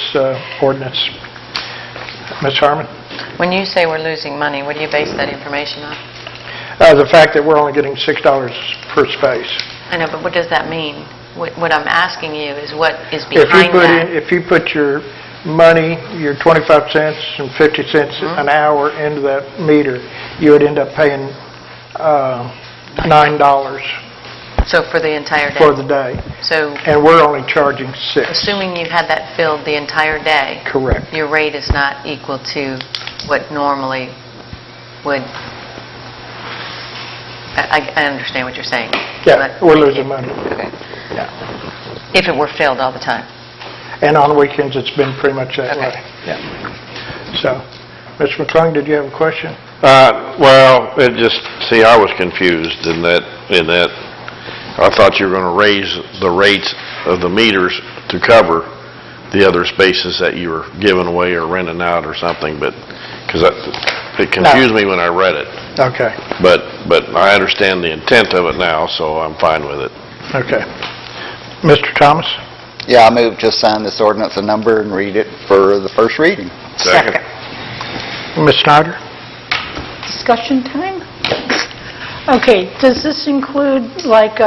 ordinance. Ms. Harmon? When you say we're losing money, what do you base that information on? The fact that we're only getting $6 per space. I know, but what does that mean? What I'm asking you is what is If you behind put that? if you put your money, your 25 cents and 50 cents an hour into that meter, you would end up paying $9 So for the entire day? for the day, So and we're only charging $6. assuming you had that filled the entire day, Correct. your rate is not equal to what normally would... I understand what you're saying. Yeah, but- we're losing money. Okay. Yeah. If it were filled all the time. And on weekends, it's been pretty much that Okay. way. Yeah. So, Mr. McClung, did you have a question? Well, I was confused in that, I thought you were going to raise the rates of the meters to cover the other spaces that you were giving away or renting out or something, but, because it confused me when I read it. Okay, But I understand the intent of it now, so I'm fine with it. okay. Mr. Thomas? Yeah, I move just sign this ordinance a number and read it for the first reading. Second. Ms. Snyder? Discussion time? Okay, does this include like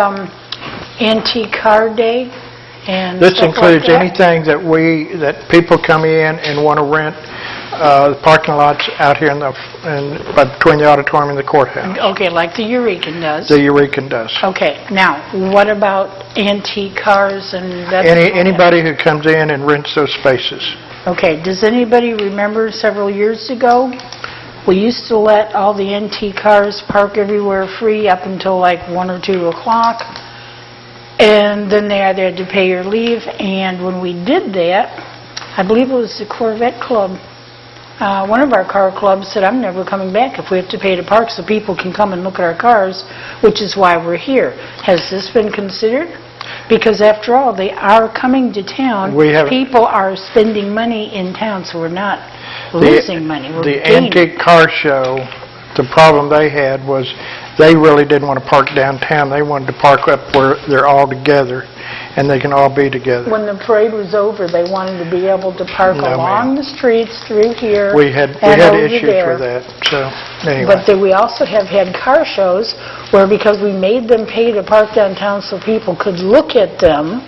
antique car day and This stuff like includes that? anything that people come in and want to rent, the parking lots out here between the auditorium and the courthouse. Okay, like the Eurekan does? The Eurekan does. Okay, now, what about antique cars and that? Anybody who comes in and rents those spaces. Okay, does anybody remember several years ago, we used to let all the antique cars park everywhere free up until like 1 or 2 o'clock, and then they either had to pay or leave, and when we did that, I believe it was the Corvette Club, one of our car clubs said, I'm never coming back if we have to pay to park so people can come and look at our cars, which is why we're here. Has this been considered? Because after all, they are coming to town. We haven't- People are spending money in town, so we're not losing money, we're The gaining. antique car show, the problem they had was they really didn't want to park downtown. They wanted to park up where they're all together and they can all be together. When the parade was over, they wanted to be able to park No, along ma'am. the streets, through here, We had and over issues there. with that, so anyway. But then we also have had car shows where, because we made them pay to park downtown so people could look at them,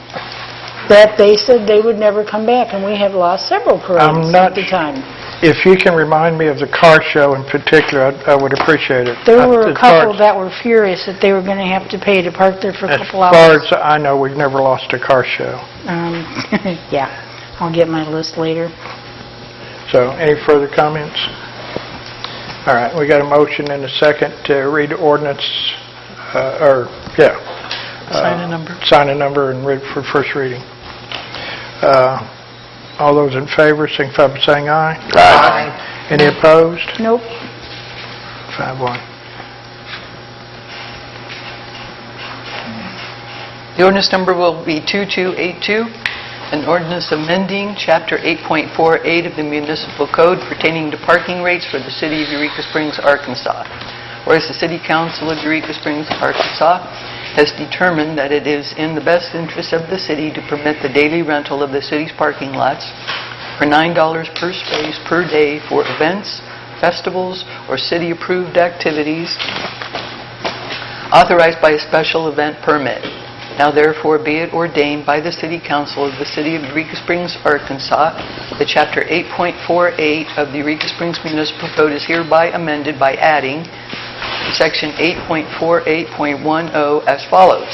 that they said they would never come back, and we have lost several parades not at the time. If you can remind me of the car show in particular, I would appreciate it. There were a As far couple as- that were furious that they were going to have to pay to park there for a couple As far hours. as I know, we've never lost a car show. Yeah, I'll get my list later. So, any further comments? All right, we got a motion and a second to read the ordinance, Sign a number. Sign a number and read for first reading. All those in favor, signify by saying aye. Aye. Any opposed? Nope. 5-1. The ordinance number will be 2282, an ordinance amending Chapter 8.48 of the Municipal Code pertaining to parking rates for the city of Eureka Springs, Arkansas. Whereas the City Council of Eureka Springs, Arkansas has determined that it is in the best interest of the city to permit the daily rental of the city's parking lots for $9 per space per day for events, festivals, or city-approved activities authorized by a special event permit. Now therefore be it ordained by the City Council of the City of Eureka Springs, Arkansas, that Chapter 8.48 of the Eureka Springs Municipal Code is hereby amended by adding Section 8.48.10 as follows.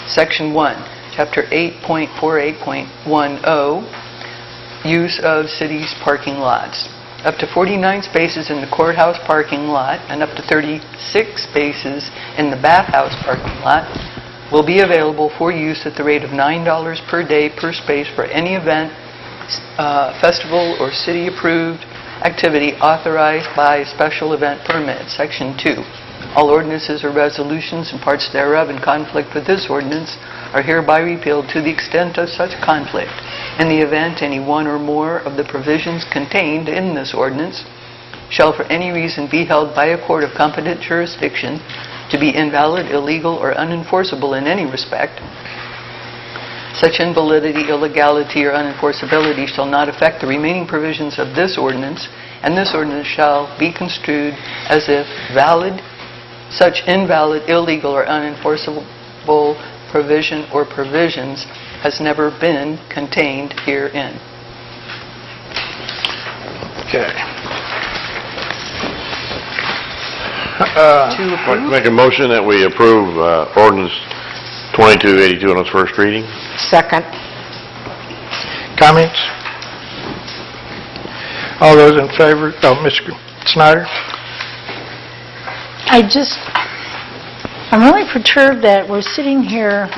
Section 1, Chapter 8.48.10, use of city's parking lots. Up to 49 spaces in the courthouse parking lot and up to 36 spaces in the bathhouse parking lot will be available for use at the rate of $9 per day per space for any event, festival, or city-approved activity authorized by a special event permit. Section 2. All ordinances or resolutions and parts thereof in conflict with this ordinance are hereby repealed to the extent of such conflict. In the event any one or more of the provisions contained in this ordinance shall for any reason be held by a court of competent jurisdiction to be invalid, illegal, or unenforceable in any respect, such invalidity, illegality, or unenforceability shall not affect the remaining provisions of this ordinance, and this ordinance shall be construed as if valid, such invalid, illegal, or unenforceable provision or provisions has never been contained herein. Okay. To approve? Make a motion that we approve ordinance 2282 on its first reading. Second. Comments? All those in favor, Mr. Snyder? I'm really perturbed that we're sitting here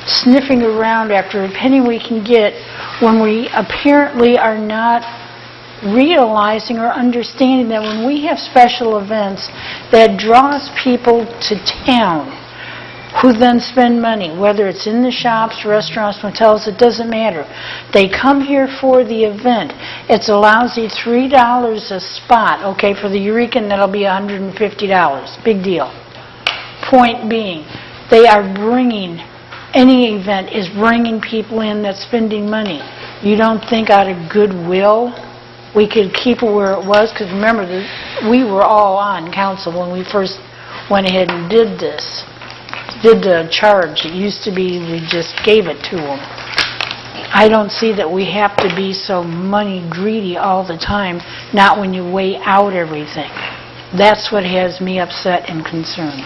sniffing around after a penny we can get when we apparently are not realizing or understanding that when we have special events that draws people to town, who then spend money, whether it's in the shops, restaurants, motels, it doesn't matter. They come here for the event. It's a lousy $3 a spot, okay, for the Eurekan, that'll be $150, big deal. Point being, they are bringing, any event is bringing people in that's spending money. You don't think out of goodwill we could keep it where it was? Because remember, we were all on council when we first went ahead and did this, did the charge. It used to be we just gave it to them. I don't see that we have to be so money greedy all the time, not when you weigh out everything. That's what has me upset and concerned.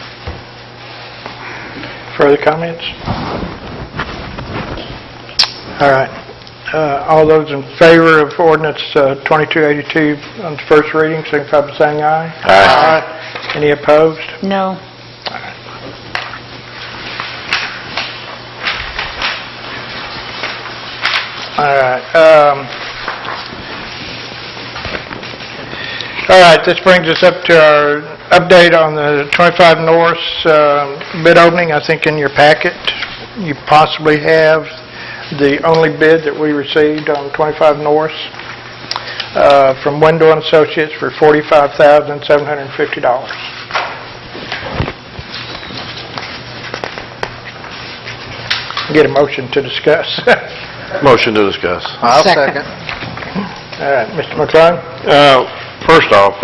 Further comments? All right. All those in favor of ordinance 2282 on the first reading, signify by saying aye. Aye. Any opposed? No. All right. All right, this brings us up to our update on the 25 North bid opening. I think in your packet, you possibly have the only bid that we received on 25 North from Wendell and Associates for $45,750. Get a motion to discuss. Motion to discuss. I'll Second. All right, Mr. McClung? First off,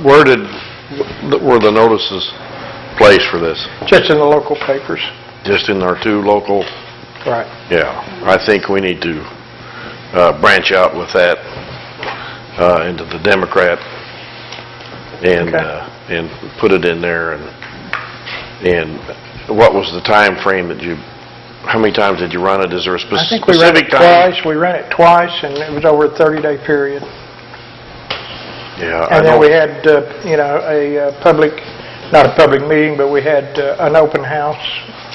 were the notices placed for this? Just in the local papers. Just in our two local? Right. Yeah, I think we need to branch out with that into the Democrat and and put it in there. And what was the time frame that you? How many times did you run it? Is there a I think we ran specific it time? twice. We ran it twice, and it was over a 30-day period. Yeah, And then we had, a public, not a public meeting, but we had an open house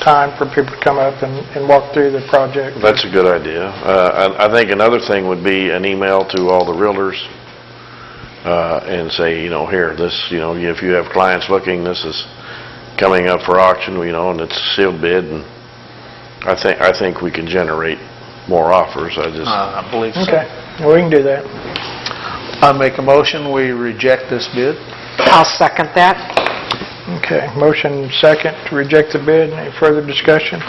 time for people to come up and walk through the project. That's a good idea. I think another thing would be an email to all the realtors and say, here, this, if you have clients looking, this is coming up for auction, and it's a sealed bid, and I think we can generate more offers. I believe so. Okay, well, we can do that. I make a motion, we reject this bid. I'll second that. Okay, motion second to reject the bid. Any further discussion?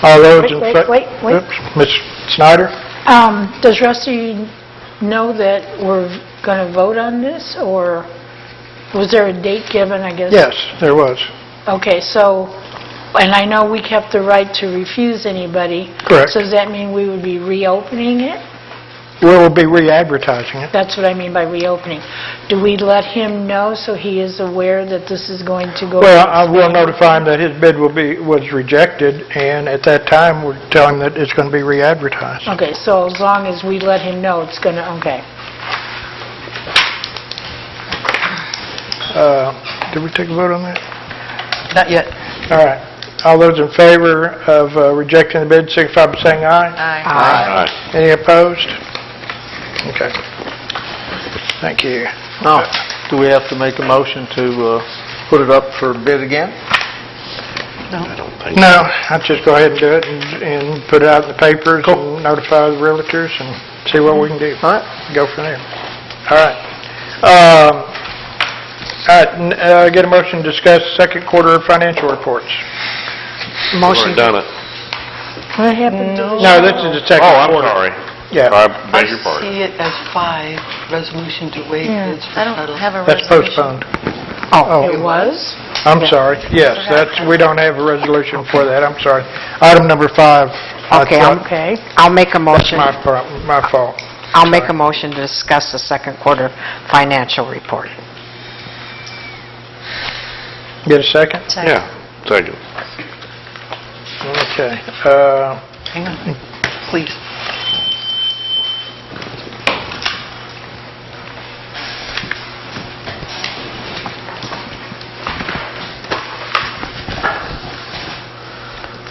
All those in favor? Wait. Ms. Snyder? Does Rusty know that we're going to vote on this, or was there a date given, I guess? Yes, there was. Okay, so, and I know we kept the right to refuse anybody. Correct. So does that mean we would be reopening it? We'll be re-advertising it. That's what I mean by reopening. Do we let him know so he is aware that this is going to go? Well, I will notify him that his bid was rejected, and at that time, we'll tell him that it's going to be re-advertised. Okay, so as long as we let him know, it's going to, okay. Did we take a vote on that? Not yet. All right. All those in favor of rejecting the bid, signify by saying aye. Aye. Any opposed? Okay. Thank you. Now, do we have to make a motion to put it up for bid again? I don't think. No, I'll just go ahead and do it and put it out in the papers and notify the realtors and see what we can do. All right. Go from there. All right. Get a motion to discuss second quarter financial reports. Motion. Already done it. What happened to No, this is the second Oh, I'm quarter. sorry. Yeah, I beg your I pardon. see it as 5, resolution to waive bids for I don't title. have a that's resolution. postponed. Oh, it was? I'm sorry. Yes, we don't have a resolution for that. I'm sorry. Item number 5. Okay, Okay. I'll make a That's motion. my fault. I'll make a motion to discuss the second quarter financial report. Get a second? Yeah, second. Okay. Hang on, please.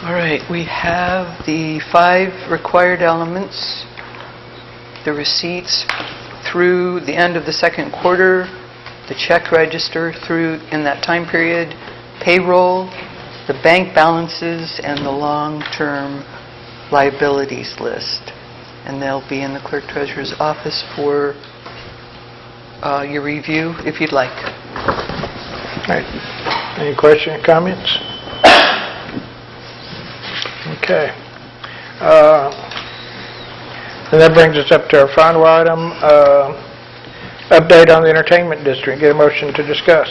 All right, we have the 5 required elements, the receipts through the end of the second quarter, the check register through in that time period, payroll, the bank balances and the long-term liabilities list. And they'll be in the clerk treasurer's office for your review, if you'd like. All right. Any questions or comments? Okay. And that brings us up to our final item, update on the entertainment district. Get a motion to discuss.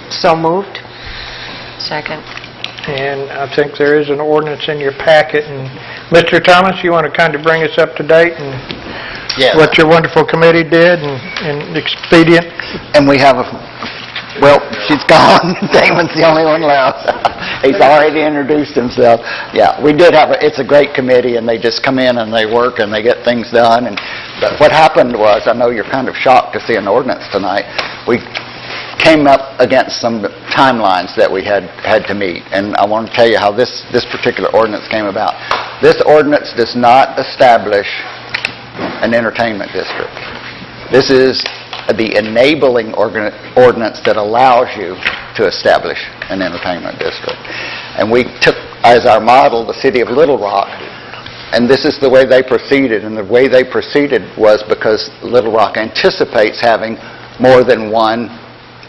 So moved. Second. And I think there is an ordinance in your packet. And Mr. Thomas, you want to kind of bring us up to date and Yes. what your wonderful committee did and expedient? And we have well, she's gone. Damon's the only one left. He's already introduced himself. Yeah, we did have it's a great committee, and they just come in and they work and they get things done. And but what happened was, I know you're kind of shocked to see an ordinance tonight. We came up against some timelines that we had to meet, and I want to tell you how this particular ordinance came about. This ordinance does not establish an entertainment district. This is the enabling ordinance that allows you to establish an entertainment district. And we took as our model the city of Little Rock, and this is the way they proceeded. And the way they proceeded was because Little Rock anticipates having more than one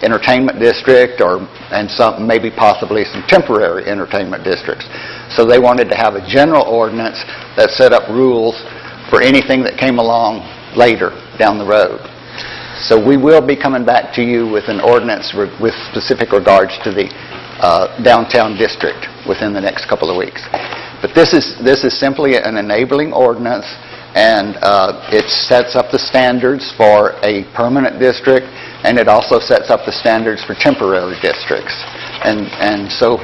entertainment district and some, maybe possibly some temporary entertainment districts. So they wanted to have a general ordinance that set up rules for anything that came along later down the road. So we will be coming back to you with an ordinance with specific regards to the downtown district within the next couple of weeks. But this is simply an enabling ordinance, and it sets up the standards for a permanent district, and it also sets up the standards for temporary districts. And so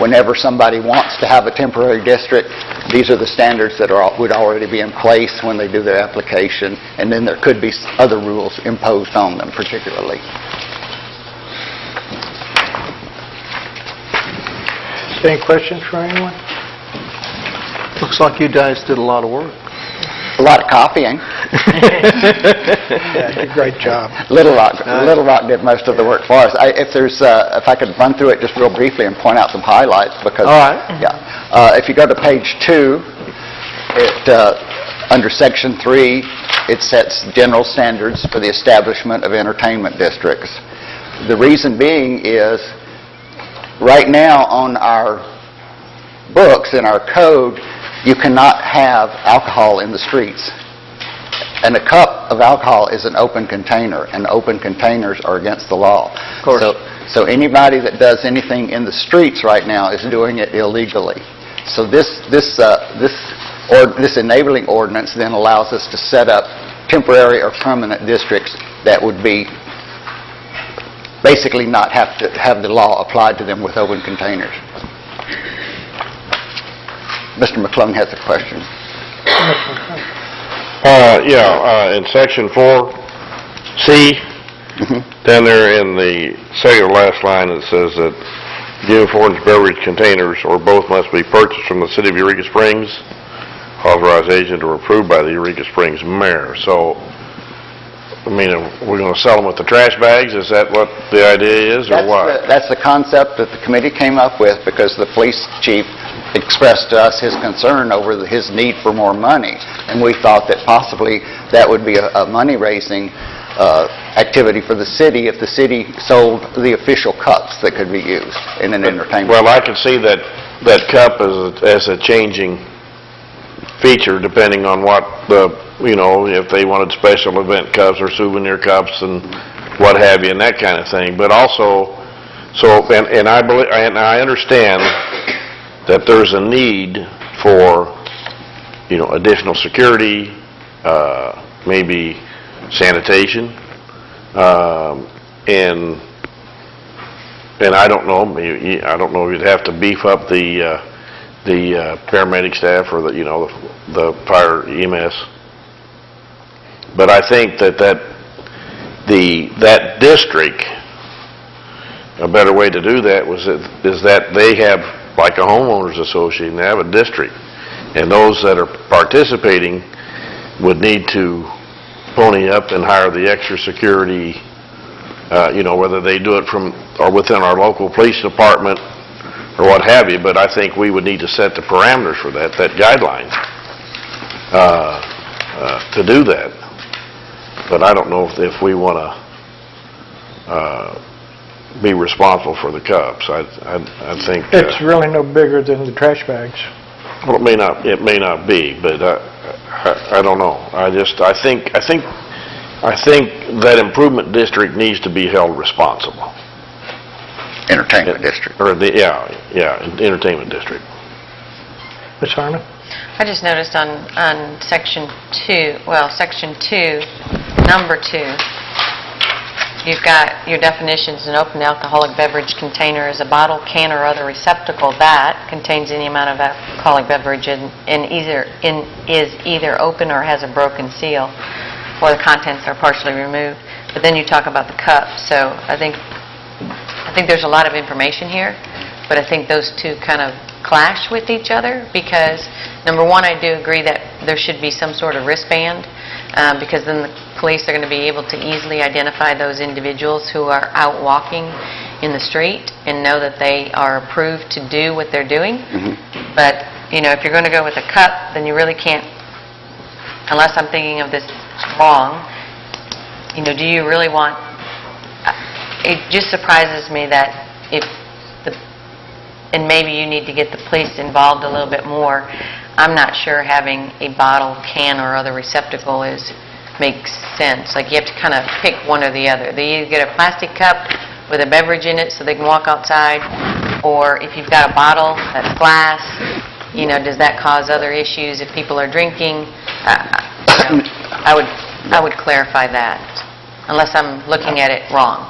whenever somebody wants to have a temporary district, these are the standards that would already be in place when they do their application, and then there could be other rules imposed on them particularly. Any questions for anyone? Looks like you guys did a lot of work. A lot of copying. Yeah, you did a great job. Little Rock did most of the work for us. If I could run through it just real briefly and point out some highlights, because All right. yeah, if you go to page 2, under section 3, it sets general standards for the establishment of entertainment districts. The reason being is, right now on our books, in our code, you cannot have alcohol in the streets. And a cup of alcohol is an open container, and open containers are against the law. Of course. So anybody that does anything in the streets right now is doing it illegally. So this enabling ordinance then allows us to set up temporary or permanent districts that would be basically not have to have the law applied to them with open containers. Mr. McClung has a question. In section 4C, down there in the second last line, it says that uniform beverage containers or both must be purchased from the city of Eureka Springs, authorized agent or approved by the Eureka Springs mayor. So, I mean, we're going to sell them with the trash bags? Is that what the idea is, or what? That's the concept that the committee came up with, because the police chief expressed to us his concern over his need for more money. And we thought that possibly that would be a money-raising activity for the city if the city sold the official cups that could be used in an entertainment. Well, I can see that cup as a changing feature depending on what if they wanted special event cups or souvenir cups and what have you, and that kind of thing. But also, and I believe, and I understand that there's a need for, additional security, maybe sanitation, and I don't know, I don't know if you'd have to beef up the paramedic staff or the fire EMS. But I think that district, a better way to do that is that they have, like a homeowners association, they have a district, and those that are participating would need to pony up and hire the extra security, whether they do it from or within our local police department or what have you, but I think we would need to set the parameters for that guideline, to do that. But I don't know if we want to be responsible for the cups. I think... It's really no bigger than the trash bags. Well, it may not be, but I don't know. I think that improvement district needs to be held responsible. Entertainment district. Or entertainment district. Ms. Harmon? I just noticed on section 2, number 2, you've got your definitions: an open alcoholic beverage container is a bottle, can, or other receptacle that contains any amount of alcoholic beverage is either open or has a broken seal, or the contents are partially removed. But then you talk about the cup, so I think there's a lot of information here, but I think those two kind of clash with each other because, number one, I do agree that there should be some sort of wristband because then the police are going to be able to easily identify those individuals who are out walking in the street and know that they are approved to do what they're doing. But, if you're going to go with a cup, then you really can't, unless I'm thinking of this wrong, do you really want... It just surprises me that and maybe you need to get the police involved a little bit more. I'm not sure having a bottle, can, or other receptacle makes sense. Like you have to kind of pick one or the other. They either get a plastic cup with a beverage in it so they can walk outside, or if you've got a bottle that's glass, does that cause other issues if people are drinking? I would clarify that, unless I'm looking at it wrong.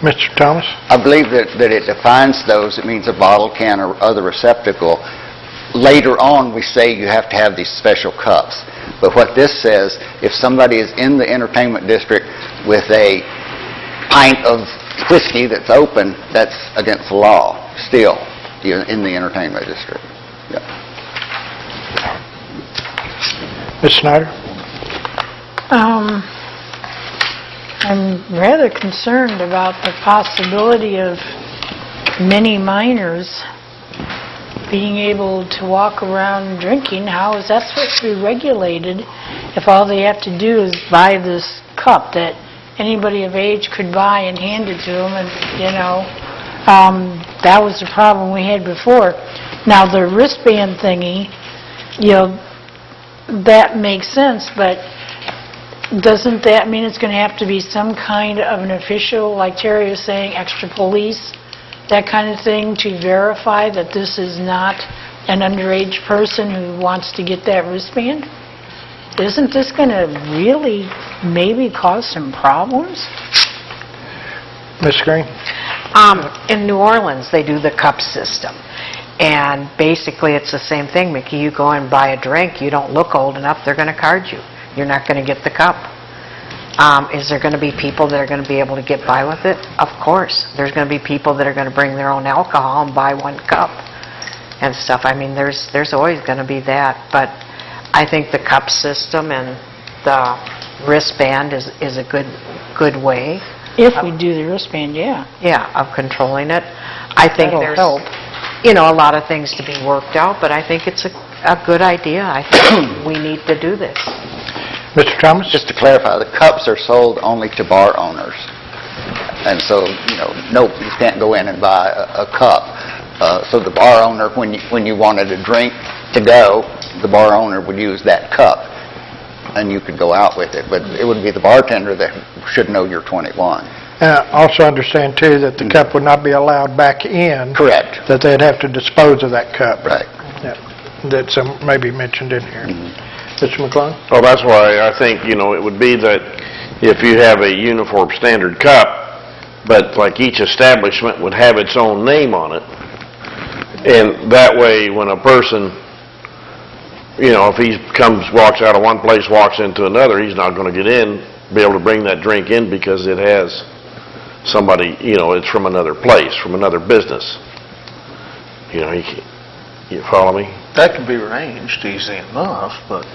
Mr. Thomas? I believe that it defines those. It means a bottle, can, or other receptacle. Later on, we say you have to have these special cups. But what this says, if somebody is in the entertainment district with a pint of whiskey that's open, that's against the law still in the entertainment district. Yeah. Ms. Snyder? I'm rather concerned about the possibility of many minors being able to walk around drinking. How is that supposed to be regulated if all they have to do is buy this cup that anybody of age could buy and hand it to them? And, that was the problem we had before. Now, the wristband thingy, that makes sense, but doesn't that mean it's going to have to be some kind of an official, like Terry was saying, extra police, that kind of thing, to verify that this is not an underage person who wants to get that wristband? Isn't this going to really maybe cause some problems? Ms. Green? In New Orleans, they do the cup system. And basically, it's the same thing, Mickey. You go and buy a drink, you don't look old enough, they're going to card you. You're not going to get the cup. Is there going to be people that are going to be able to get by with it? Of course. There's going to be people that are going to bring their own alcohol and buy one cup and stuff. I mean, there's always going to be that. But I think the cup system and the wristband is a good way. If we do the wristband, yeah. Yeah, of controlling it. I think That'll there's help. a lot of things to be worked out, but I think it's a good idea. I think we need to do this. Mr. Thomas? Just to clarify, the cups are sold only to bar owners. And so, no, you can't go in and buy a cup. So the bar owner, when you wanted a drink to go, the bar owner would use that cup, and you could go out with it. But it would be the bartender that should know you're 21. Also understand, too, that the cup would not be allowed back in. Correct. That they'd have to dispose of that cup. Right. Yeah. That's maybe mentioned in here. Mr. McClung? Well, that's why I think, it would be that if you have a uniform standard cup, but like each establishment would have its own name on it, and that way when a person, if he walks out of one place, walks into another, he's not going to get in, be able to bring that drink in because it has somebody, it's from another place, from another business. You follow me? That can be arranged easy enough, but...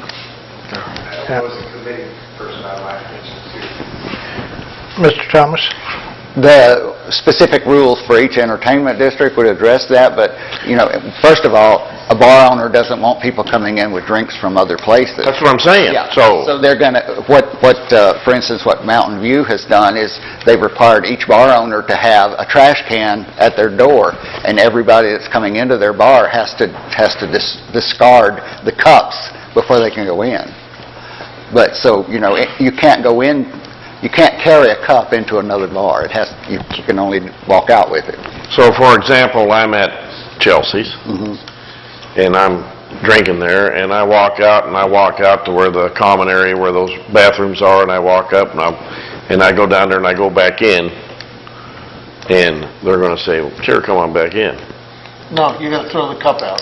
That was a committee person I might mention too. Mr. Thomas? The specific rules for each entertainment district would address that, but, first of all, a bar owner doesn't want people coming in with drinks from other places. That's what I'm saying. Yeah. So, So they're going to, for instance, what Mountain View has done is they've required each bar owner to have a trash can at their door, and everybody that's coming into their bar has to discard the cups before they can go in. But, so, you can't go in, you can't carry a cup into another bar. You can only walk out with it. so for example, I'm at Chelsea's, and I'm drinking there, and I walk out to where the common area where those bathrooms are, and I walk up, and I go down there, and I go back in, and they're going to say, well, sure, come on back in. No, you gotta throw the cup out.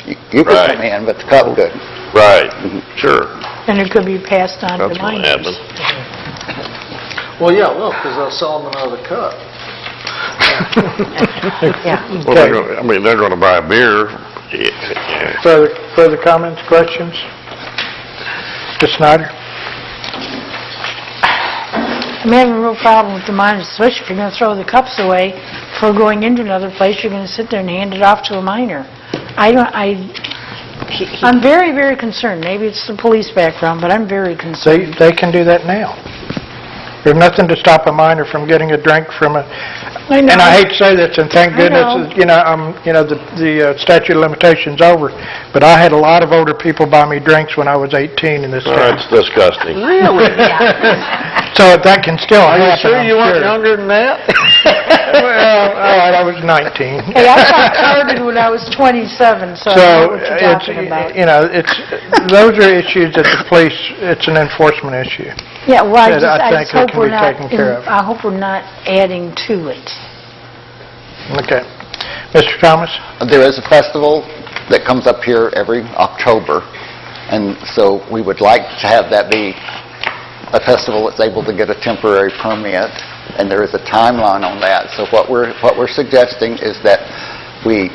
You could Right. come in, but the cup couldn't. Right, sure. And it could be passed on That's to what minors. happened. Well, yeah, well, because they'll sell them another cup. Yeah. Well, they're going to buy a beer. Yeah. Further comments, questions? Ms. Snyder? I'm having a real problem with the minors, especially if you're going to throw the cups away for going into another place, you're going to sit there and hand it off to a minor. I'm very, very concerned. Maybe it's the police background, but I'm very concerned. They can do that now. There's nothing to stop a minor from getting a drink from a, I know. and I hate to say this, and thank I goodness, know. the statute of limitations over, but I had a lot of older people buy me drinks when I was 18 in this Oh, town. that's disgusting. Really? So that can still Are you happen, sure I'm you weren't sure. younger than that? Well, all right, I was 19. Hey, I got started when I was 27, so I know So, what you're talking about. those are issues that the police, it's an enforcement issue. Yeah, well, that I I just think hope can we're be not, taken care of. I hope we're not adding to it. Okay. Mr. Thomas? There is a festival that comes up here every October, and so we would like to have that be a festival that's able to get a temporary permit, and there is a timeline on that. So what we're suggesting is that we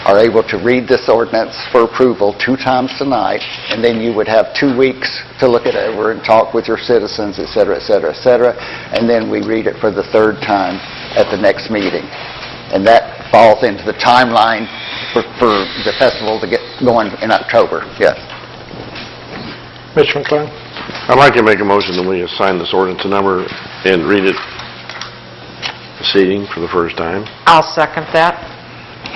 are able to read this ordinance for approval 2 times tonight, and then you would have 2 weeks to look it over and talk with your citizens, et cetera, et cetera, et cetera, and then we read it for the 3rd time at the next meeting. And that falls into the timeline for the festival to get going in October, yes. Mr. McClung? I'd like to make a motion that we assign this ordinance a number and read it this evening for the first time. I'll second that.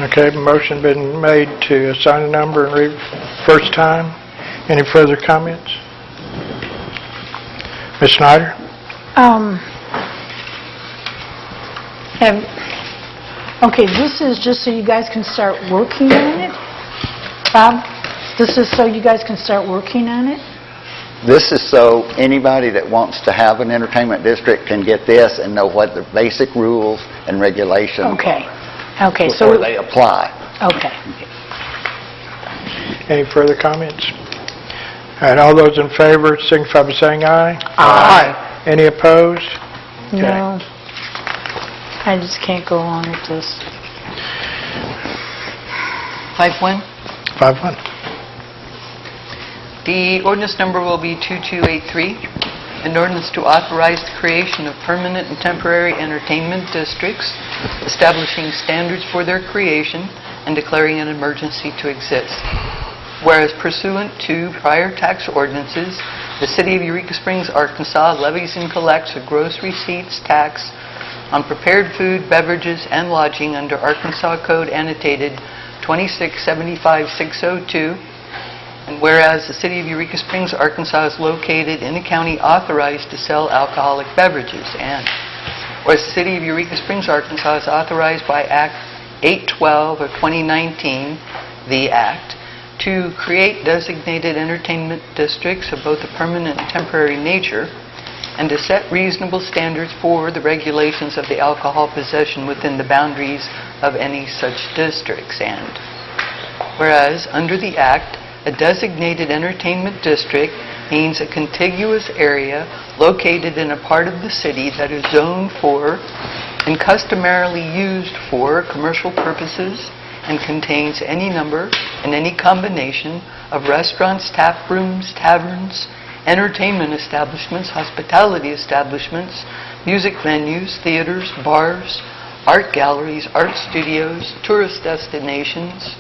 Okay, motion been made to assign a number and read first time. Any further comments? Ms. Snyder? Okay, this is just so you guys can start working on it? Bob, this is so you guys can start working on it? This is so anybody that wants to have an entertainment district can get this and know what the basic rules and regulations Okay, okay, before so, they apply. okay. Any further comments? All right, all those in favor signify by saying aye. Aye. Any opposed? No, I just can't go along with this. 5-1. 5-1. The ordinance number will be 2283, an ordinance to authorize the creation of permanent and temporary entertainment districts, establishing standards for their creation, and declaring an emergency to exist. Whereas pursuant to prior tax ordinances, the City of Eureka Springs, Arkansas levies and collects a gross receipts tax on prepared food, beverages, and lodging under Arkansas Code annotated 2675602. And whereas the City of Eureka Springs, Arkansas is located in a county authorized to sell alcoholic beverages, and whereas the City of Eureka Springs, Arkansas is authorized by Act 812 of 2019, the Act, to create designated entertainment districts of both a permanent and temporary nature, and to set reasonable standards for the regulations of the alcohol possession within the boundaries of any such districts. And whereas under the Act, a designated entertainment district means a contiguous area located in a part of the city that is zoned for and customarily used for commercial purposes and contains any number and any combination of restaurants, tap rooms, taverns, entertainment establishments, hospitality establishments, music venues, theaters, bars, art galleries, art studios, tourist destinations,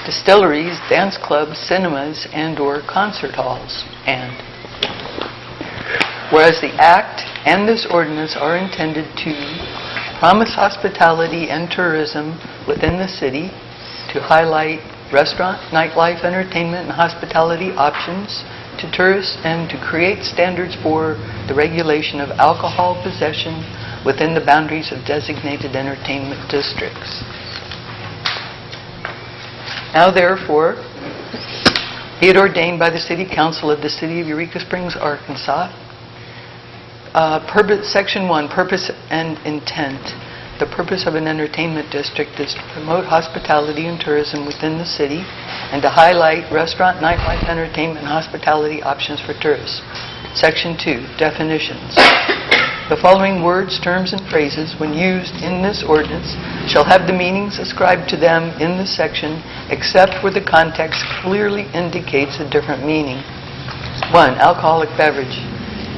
distilleries, dance clubs, cinemas, and/or concert halls. And whereas the Act and this ordinance are intended to promise hospitality and tourism within the city, to highlight restaurant, nightlife, entertainment, and hospitality options to tourists, and to create standards for the regulation of alcohol possession within the boundaries of designated entertainment districts. Now therefore, be it ordained by the City Council of the City of Eureka Springs, Arkansas, Section 1, Purpose and Intent. The purpose of an entertainment district is to promote hospitality and tourism within the city and to highlight restaurant, nightlife, entertainment, and hospitality options for tourists. Section 2, Definitions. The following words, terms, and phrases, when used in this ordinance, shall have the meanings ascribed to them in this section, except where the context clearly indicates a different meaning. 1. Alcoholic beverage.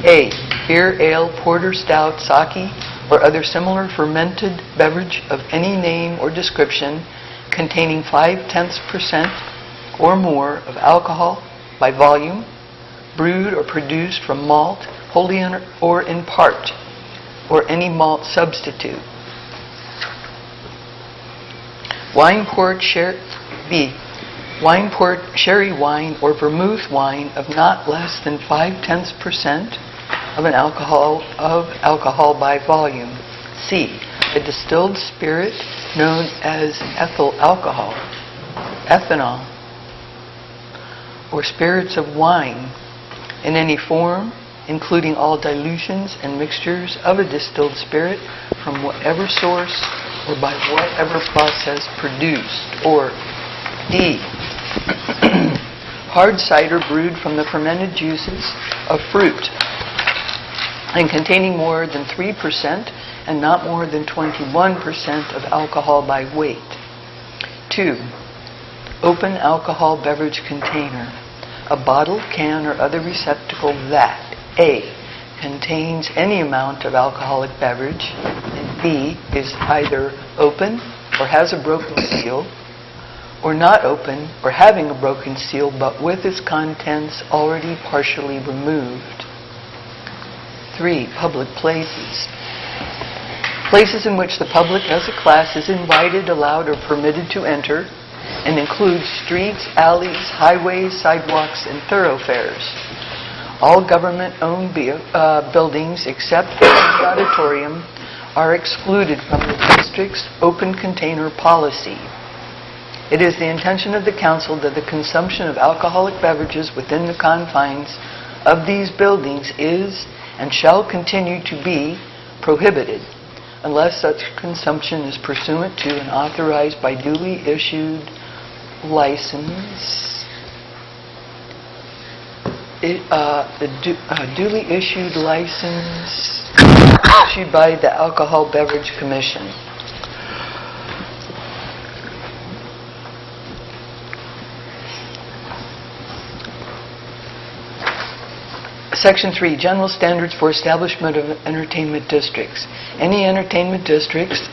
A. Beer, ale, porter, stout, sake, or other similar fermented beverage of any name or description containing 0.5% or more of alcohol by volume, brewed or produced from malt, wholly or in part, or any malt substitute. Wine, port, B. Wine, port, sherry wine, or vermouth wine of not less than 0.5% of alcohol by volume. C. A distilled spirit known as ethyl alcohol, ethanol, or spirits of wine in any form, including all dilutions and mixtures of a distilled spirit from whatever source or by whatever process produced. Or D. Hard cider brewed from the fermented juices of fruit and containing more than 3% and not more than 21% of alcohol by weight. 2. Open alcohol beverage container. A bottle, can, or other receptacle that A. contains any amount of alcoholic beverage, and B. is either open or has a broken seal, or not open or having a broken seal but with its contents already partially removed. 3. Public places. Places in which the public as a class is invited, allowed, or permitted to enter, and includes streets, alleys, highways, sidewalks, and thoroughfares. All government-owned buildings except the auditorium are excluded from the district's open container policy. It is the intention of the council that the consumption of alcoholic beverages within the confines of these buildings is and shall continue to be prohibited unless such consumption is pursuant to and authorized by duly issued license. Duly issued license issued by the Alcohol Beverage Commission. Section 3, General Standards for Establishment of Entertainment Districts. Any entertainment districts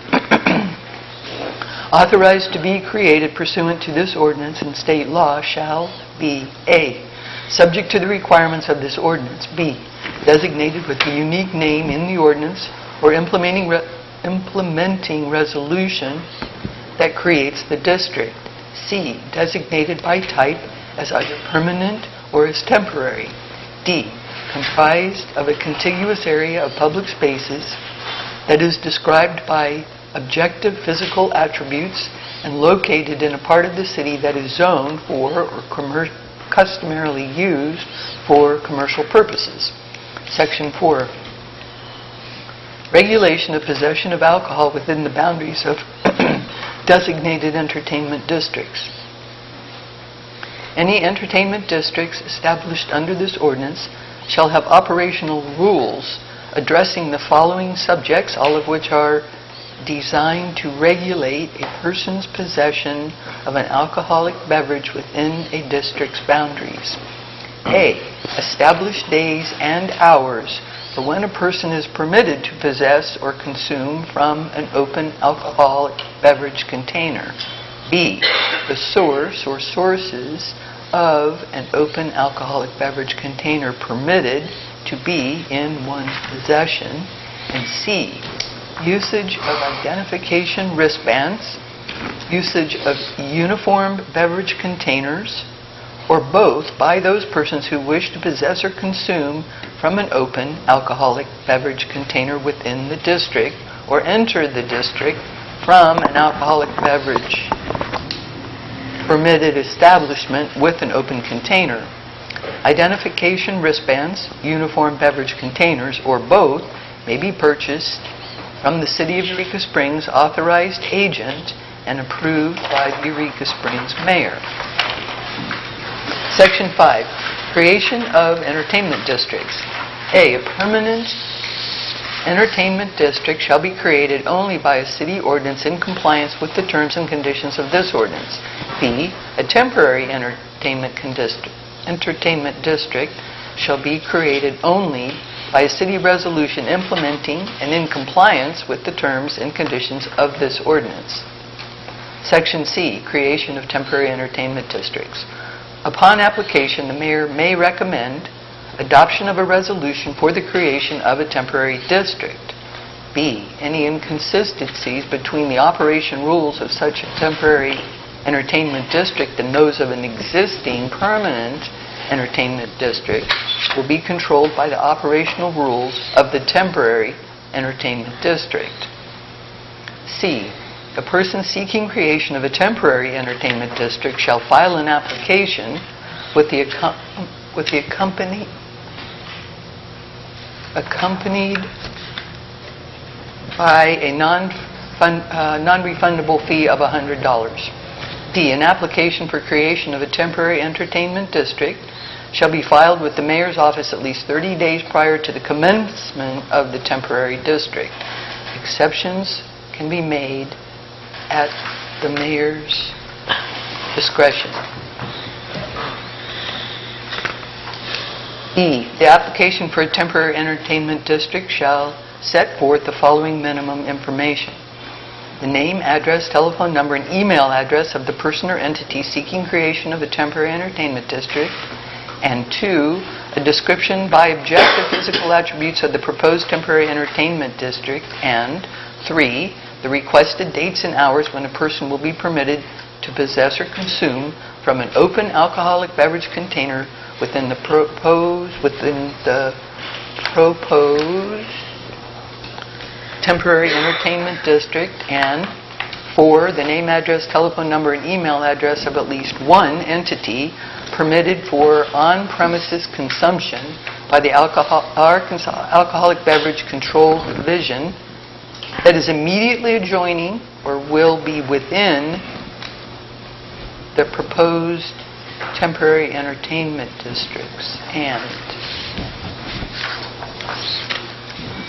authorized to be created pursuant to this ordinance and state law shall be A. Subject to the requirements of this ordinance. B. Designated with the unique name in the ordinance or implementing resolution that creates the district. C. Designated by type as either permanent or as temporary. D. Comprised of a contiguous area of public spaces that is described by objective physical attributes and located in a part of the city that is zoned for or customarily used for commercial purposes. Section 4. Regulation of possession of alcohol within the boundaries of designated entertainment districts. Any entertainment districts established under this ordinance shall have operational rules addressing the following subjects, all of which are designed to regulate a person's possession of an alcoholic beverage within a district's boundaries. A, establish days and hours for when a person is permitted to possess or consume from an open alcoholic beverage container. B, the source or sources of an open alcoholic beverage container permitted to be in one's possession. And C, usage of identification wristbands, usage of uniform beverage containers, or both by those persons who wish to possess or consume from an open alcoholic beverage container within the district, or enter the district from an alcoholic beverage permitted establishment with an open container. Identification wristbands, uniform beverage containers, or both may be purchased from the City of Eureka Springs authorized agent and approved by the Eureka Springs mayor. Section 5, creation of entertainment districts. A permanent entertainment district shall be created only by a city ordinance in compliance with the terms and conditions of this ordinance. B, a temporary entertainment district shall be created only by a city resolution implementing and in compliance with the terms and conditions of this ordinance. Section C, creation of temporary entertainment districts. Upon application, the mayor may recommend adoption of a resolution for the creation of a temporary district. B, any inconsistencies between the operation rules of such a temporary entertainment district and those of an existing permanent entertainment district will be controlled by the operational rules of the temporary entertainment district. C, a person seeking creation of a temporary entertainment district shall file an application with the accompanied by a non-refundable fee of $100. D, an application for creation of a temporary entertainment district shall be filed with the mayor's office at least 30 days prior to the commencement of the temporary district. Exceptions can be made at the mayor's discretion. E, the application for a temporary entertainment district shall set forth the following minimum information: the name, address, telephone number, and email address of the person or entity seeking creation of a temporary entertainment district, and 2, a description by objective physical attributes of the proposed temporary entertainment district, and 3, the requested dates and hours when a person will be permitted to possess or consume from an open alcoholic beverage container within the proposed temporary entertainment district, and 4, the name, address, telephone number, and email address of at least one entity permitted for on-premises consumption by the Arkansas Alcoholic Beverage Control Division that is immediately adjoining or will be within the proposed temporary entertainment districts. And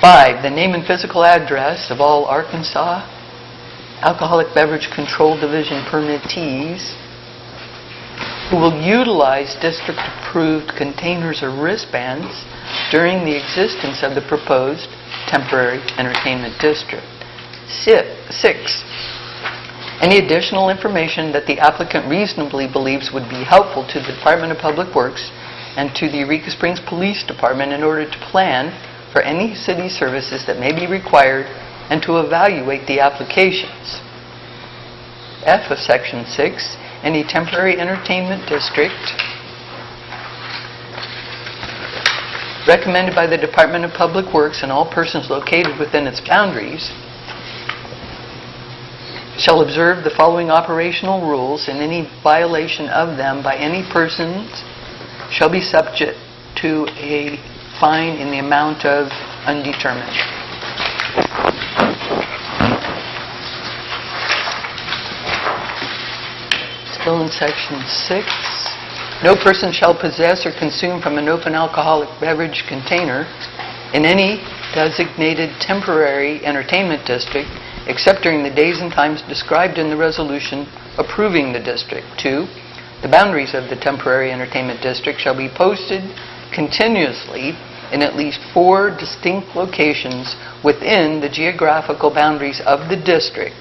5, the name and physical address of all Arkansas Alcoholic Beverage Control Division permittees who will utilize district-approved containers or wristbands during the existence of the proposed temporary entertainment district. 6, any additional information that the applicant reasonably believes would be helpful to the Department of Public Works and to the Eureka Springs Police Department in order to plan for any city services that may be required and to evaluate the applications. F of Section 6, any temporary entertainment district recommended by the Department of Public Works and all persons located within its boundaries shall observe the following operational rules, and any violation of them by any persons shall be subject to a fine in the amount of undetermined. Still in Section 6. No person shall possess or consume from an open alcoholic beverage container in any designated temporary entertainment district except during the days and times described in the resolution approving the district. 2, The boundaries of the temporary entertainment district shall be posted continuously in at least 4 distinct locations within the geographical boundaries of the district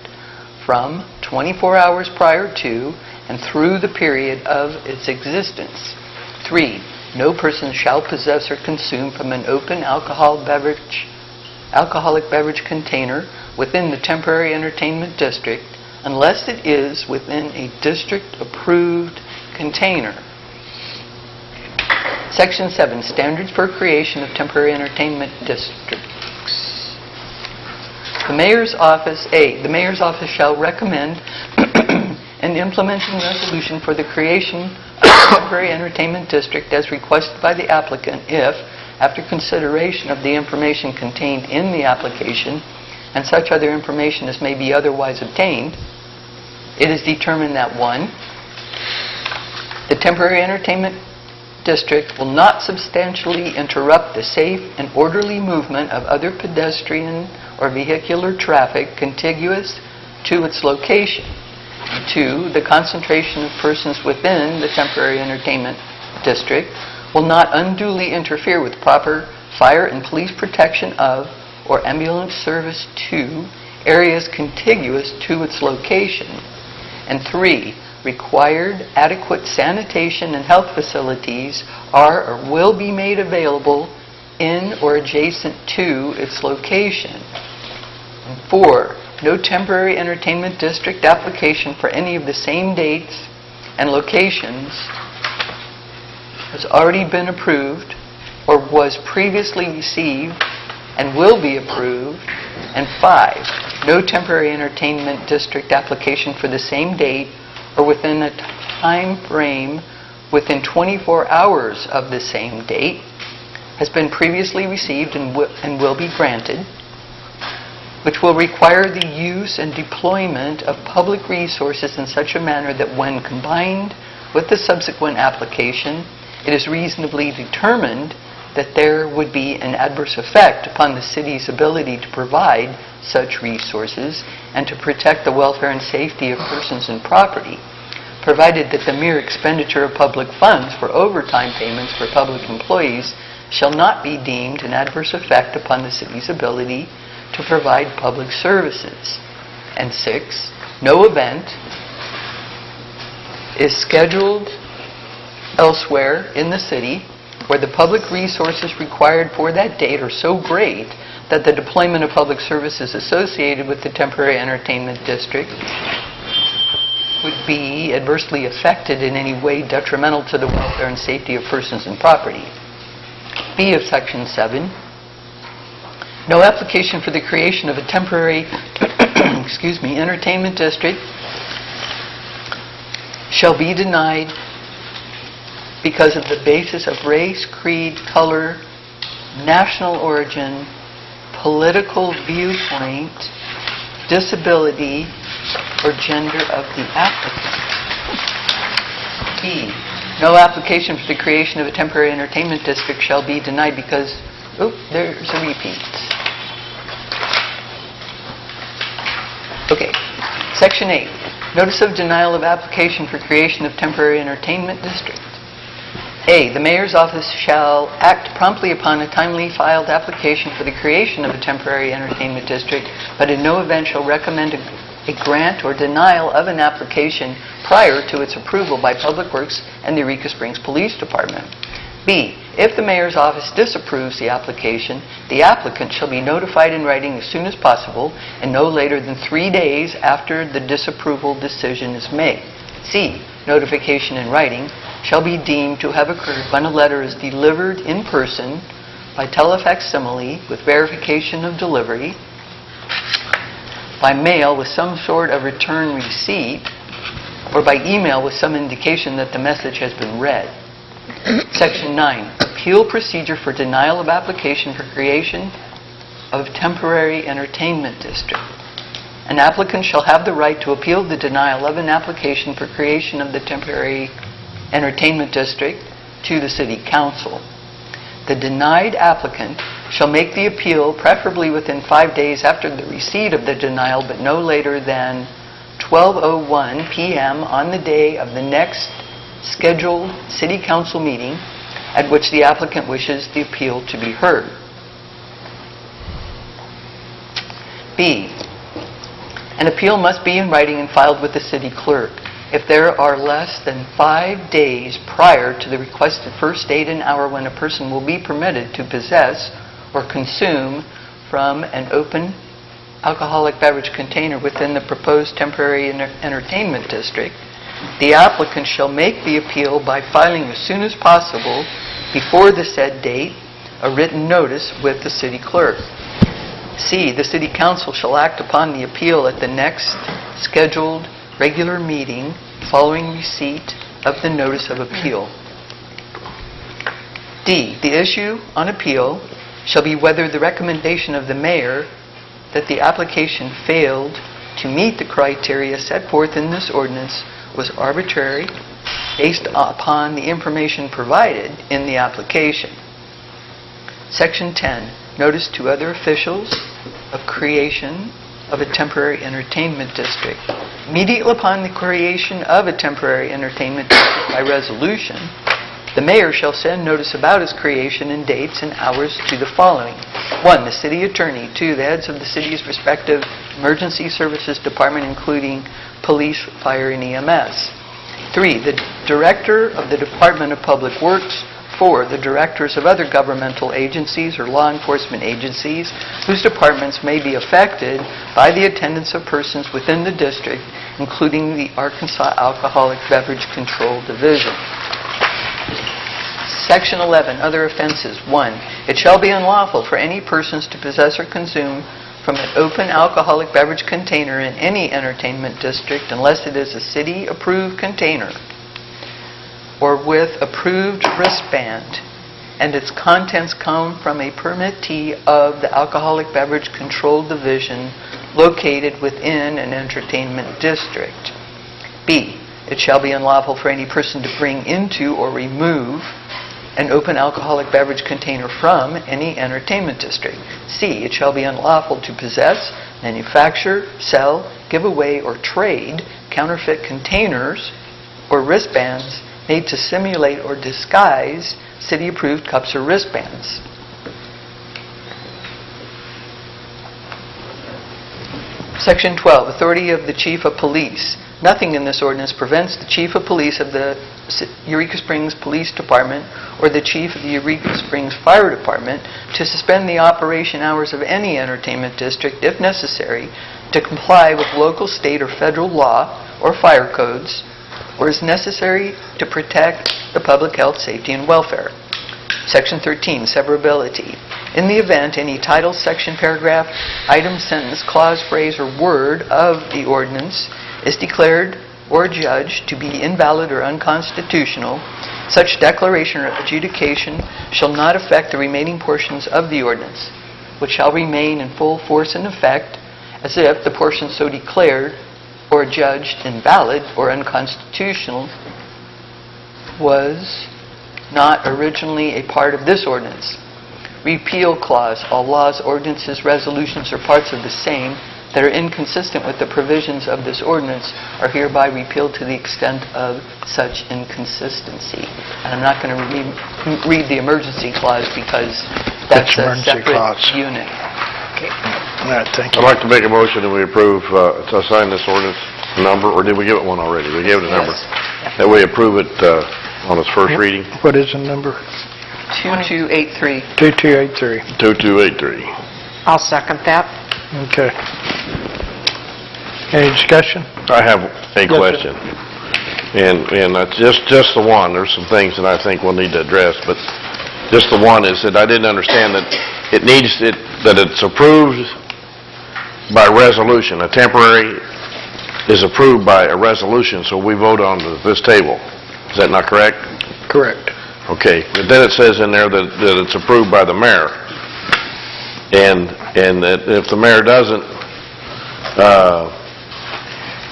from 24 hours prior to and through the period of its existence. 3, no person shall possess or consume from an open alcoholic beverage container within the temporary entertainment district unless it is within a district-approved container. Section 7, standards for creation of temporary entertainment districts. The Mayor's Office, A, the Mayor's Office shall recommend an implementing resolution for the creation of a temporary entertainment district as requested by the applicant if, after consideration of the information contained in the application and such other information as may be otherwise obtained, it is determined that 1, the temporary entertainment district will not substantially interrupt the safe and orderly movement of other pedestrian or vehicular traffic contiguous to its location. 2, the concentration of persons within the temporary entertainment district will not unduly interfere with proper fire and police protection of or ambulance service to areas contiguous to its location. And 3, required adequate sanitation and health facilities are or will be made available in or adjacent to its location. And 4, no temporary entertainment district application for any of the same dates and locations has already been approved or was previously received and will be approved. And 5, no temporary entertainment district application for the same date or within a time frame within 24 hours of the same date has been previously received and will be granted, which will require the use and deployment of public resources in such a manner that when combined with the subsequent application, it is reasonably determined that there would be an adverse effect upon the city's ability to provide such resources and to protect the welfare and safety of persons and property, provided that the mere expenditure of public funds for overtime payments for public employees shall not be deemed an adverse effect upon the city's ability to provide public services. And 6, no event is scheduled elsewhere in the city where the public resources required for that date are so great that the deployment of public services associated with the temporary entertainment district would be adversely affected in any way detrimental to the welfare and safety of persons and property. B of Section 7, no application for the creation of a temporary entertainment district shall be denied because of the basis of race, creed, color, national origin, political viewpoint, disability, or gender of the applicant. B, no application for the creation of a temporary entertainment district shall be denied because, there's a repeat. Okay, Section 8, notice of denial of application for creation of temporary entertainment district. A, the Mayor's Office shall act promptly upon a timely filed application for the creation of a temporary entertainment district, but in no event shall recommend a grant or denial of an application prior to its approval by Public Works and the Eureka Springs Police Department. B, if the Mayor's Office disapproves the application, the applicant shall be notified in writing as soon as possible and no later than 3 days after the disapproval decision is made. C, notification in writing shall be deemed to have occurred when a letter is delivered in person by telefacsimile with verification of delivery, by mail with some sort of return receipt, or by email with some indication that the message has been read. Section 9, appeal procedure for denial of application for creation of temporary entertainment district. An applicant shall have the right to appeal the denial of an application for creation of the temporary entertainment district to the City Council. The denied applicant shall make the appeal preferably within 5 days after the receipt of the denial, but no later than 12:01 p.m. on the day of the next scheduled city council meeting at which the applicant wishes the appeal to be heard. B, an appeal must be in writing and filed with the city clerk. If there are less than 5 days prior to the requested first date and hour when a person will be permitted to possess or consume from an open alcoholic beverage container within the proposed temporary entertainment district, the applicant shall make the appeal by filing as soon as possible before the said date a written notice with the city clerk. C, the city council shall act upon the appeal at the next scheduled regular meeting following receipt of the notice of appeal. D, the issue on appeal shall be whether the recommendation of the mayor that the application failed to meet the criteria set forth in this ordinance was arbitrary based upon the information provided in the application. Section 10, notice to other officials of creation of a temporary entertainment district. Immediately upon the creation of a temporary entertainment district by resolution, the mayor shall send notice about its creation and dates and hours to the following. 1, the city attorney. 2, the heads of the city's respective emergency services department, including police, fire, and EMS. 3, the director of the Department of Public Works. 4, the directors of other governmental agencies or law enforcement agencies whose departments may be affected by the attendance of persons within the district, including the Arkansas Alcoholic Beverage Control Division. Section 11, other offenses. 1, it shall be unlawful for any persons to possess or consume from an open alcoholic beverage container in any entertainment district unless it is a city-approved container or with approved wristband, and its contents come from a permittee of the Alcoholic Beverage Control Division located within an entertainment district. B, it shall be unlawful for any person to bring into or remove an open alcoholic beverage container from any entertainment district. C, it shall be unlawful to possess, manufacture, sell, give away, or trade counterfeit containers or wristbands made to simulate or disguise city-approved cups or wristbands. Section 12, authority of the chief of police. Nothing in this ordinance prevents the chief of police of the Eureka Springs Police Department or the chief of the Eureka Springs Fire Department to suspend the operation hours of any entertainment district if necessary to comply with local, state, or federal law or fire codes, or is necessary to protect the public health, safety, and welfare. Section 13, severability. In the event any title, section, paragraph, item, sentence, clause, phrase, or word of the ordinance is declared or judged to be invalid or unconstitutional, such declaration or adjudication shall not affect the remaining portions of the ordinance, which shall remain in full force and effect as if the portion so declared or judged invalid or unconstitutional was not originally a part of this ordinance. Repeal clause. All laws, ordinances, resolutions, or parts of the same that are inconsistent with the provisions of this ordinance are hereby repealed to the extent of such inconsistency. And I'm not going to read the emergency clause because that's a emergency separate clause. unit. All right, thank you. I'd like to make a motion that we approve, to assign this ordinance number, or did we give it one already? We gave it a number. Yes. That we approve it on its first reading, What is the number? 2283. 2283. 2283. I'll second that. Okay. Any discussion? I have a sir. question. And that's just the one. There's some things that I think we'll need to address, but just the one is that I didn't understand that that it's approved by resolution. A temporary is approved by a resolution, so we vote on this table. Is that not correct? Correct. Okay, but then it says in there that it's approved by the mayor. And that if the mayor doesn't,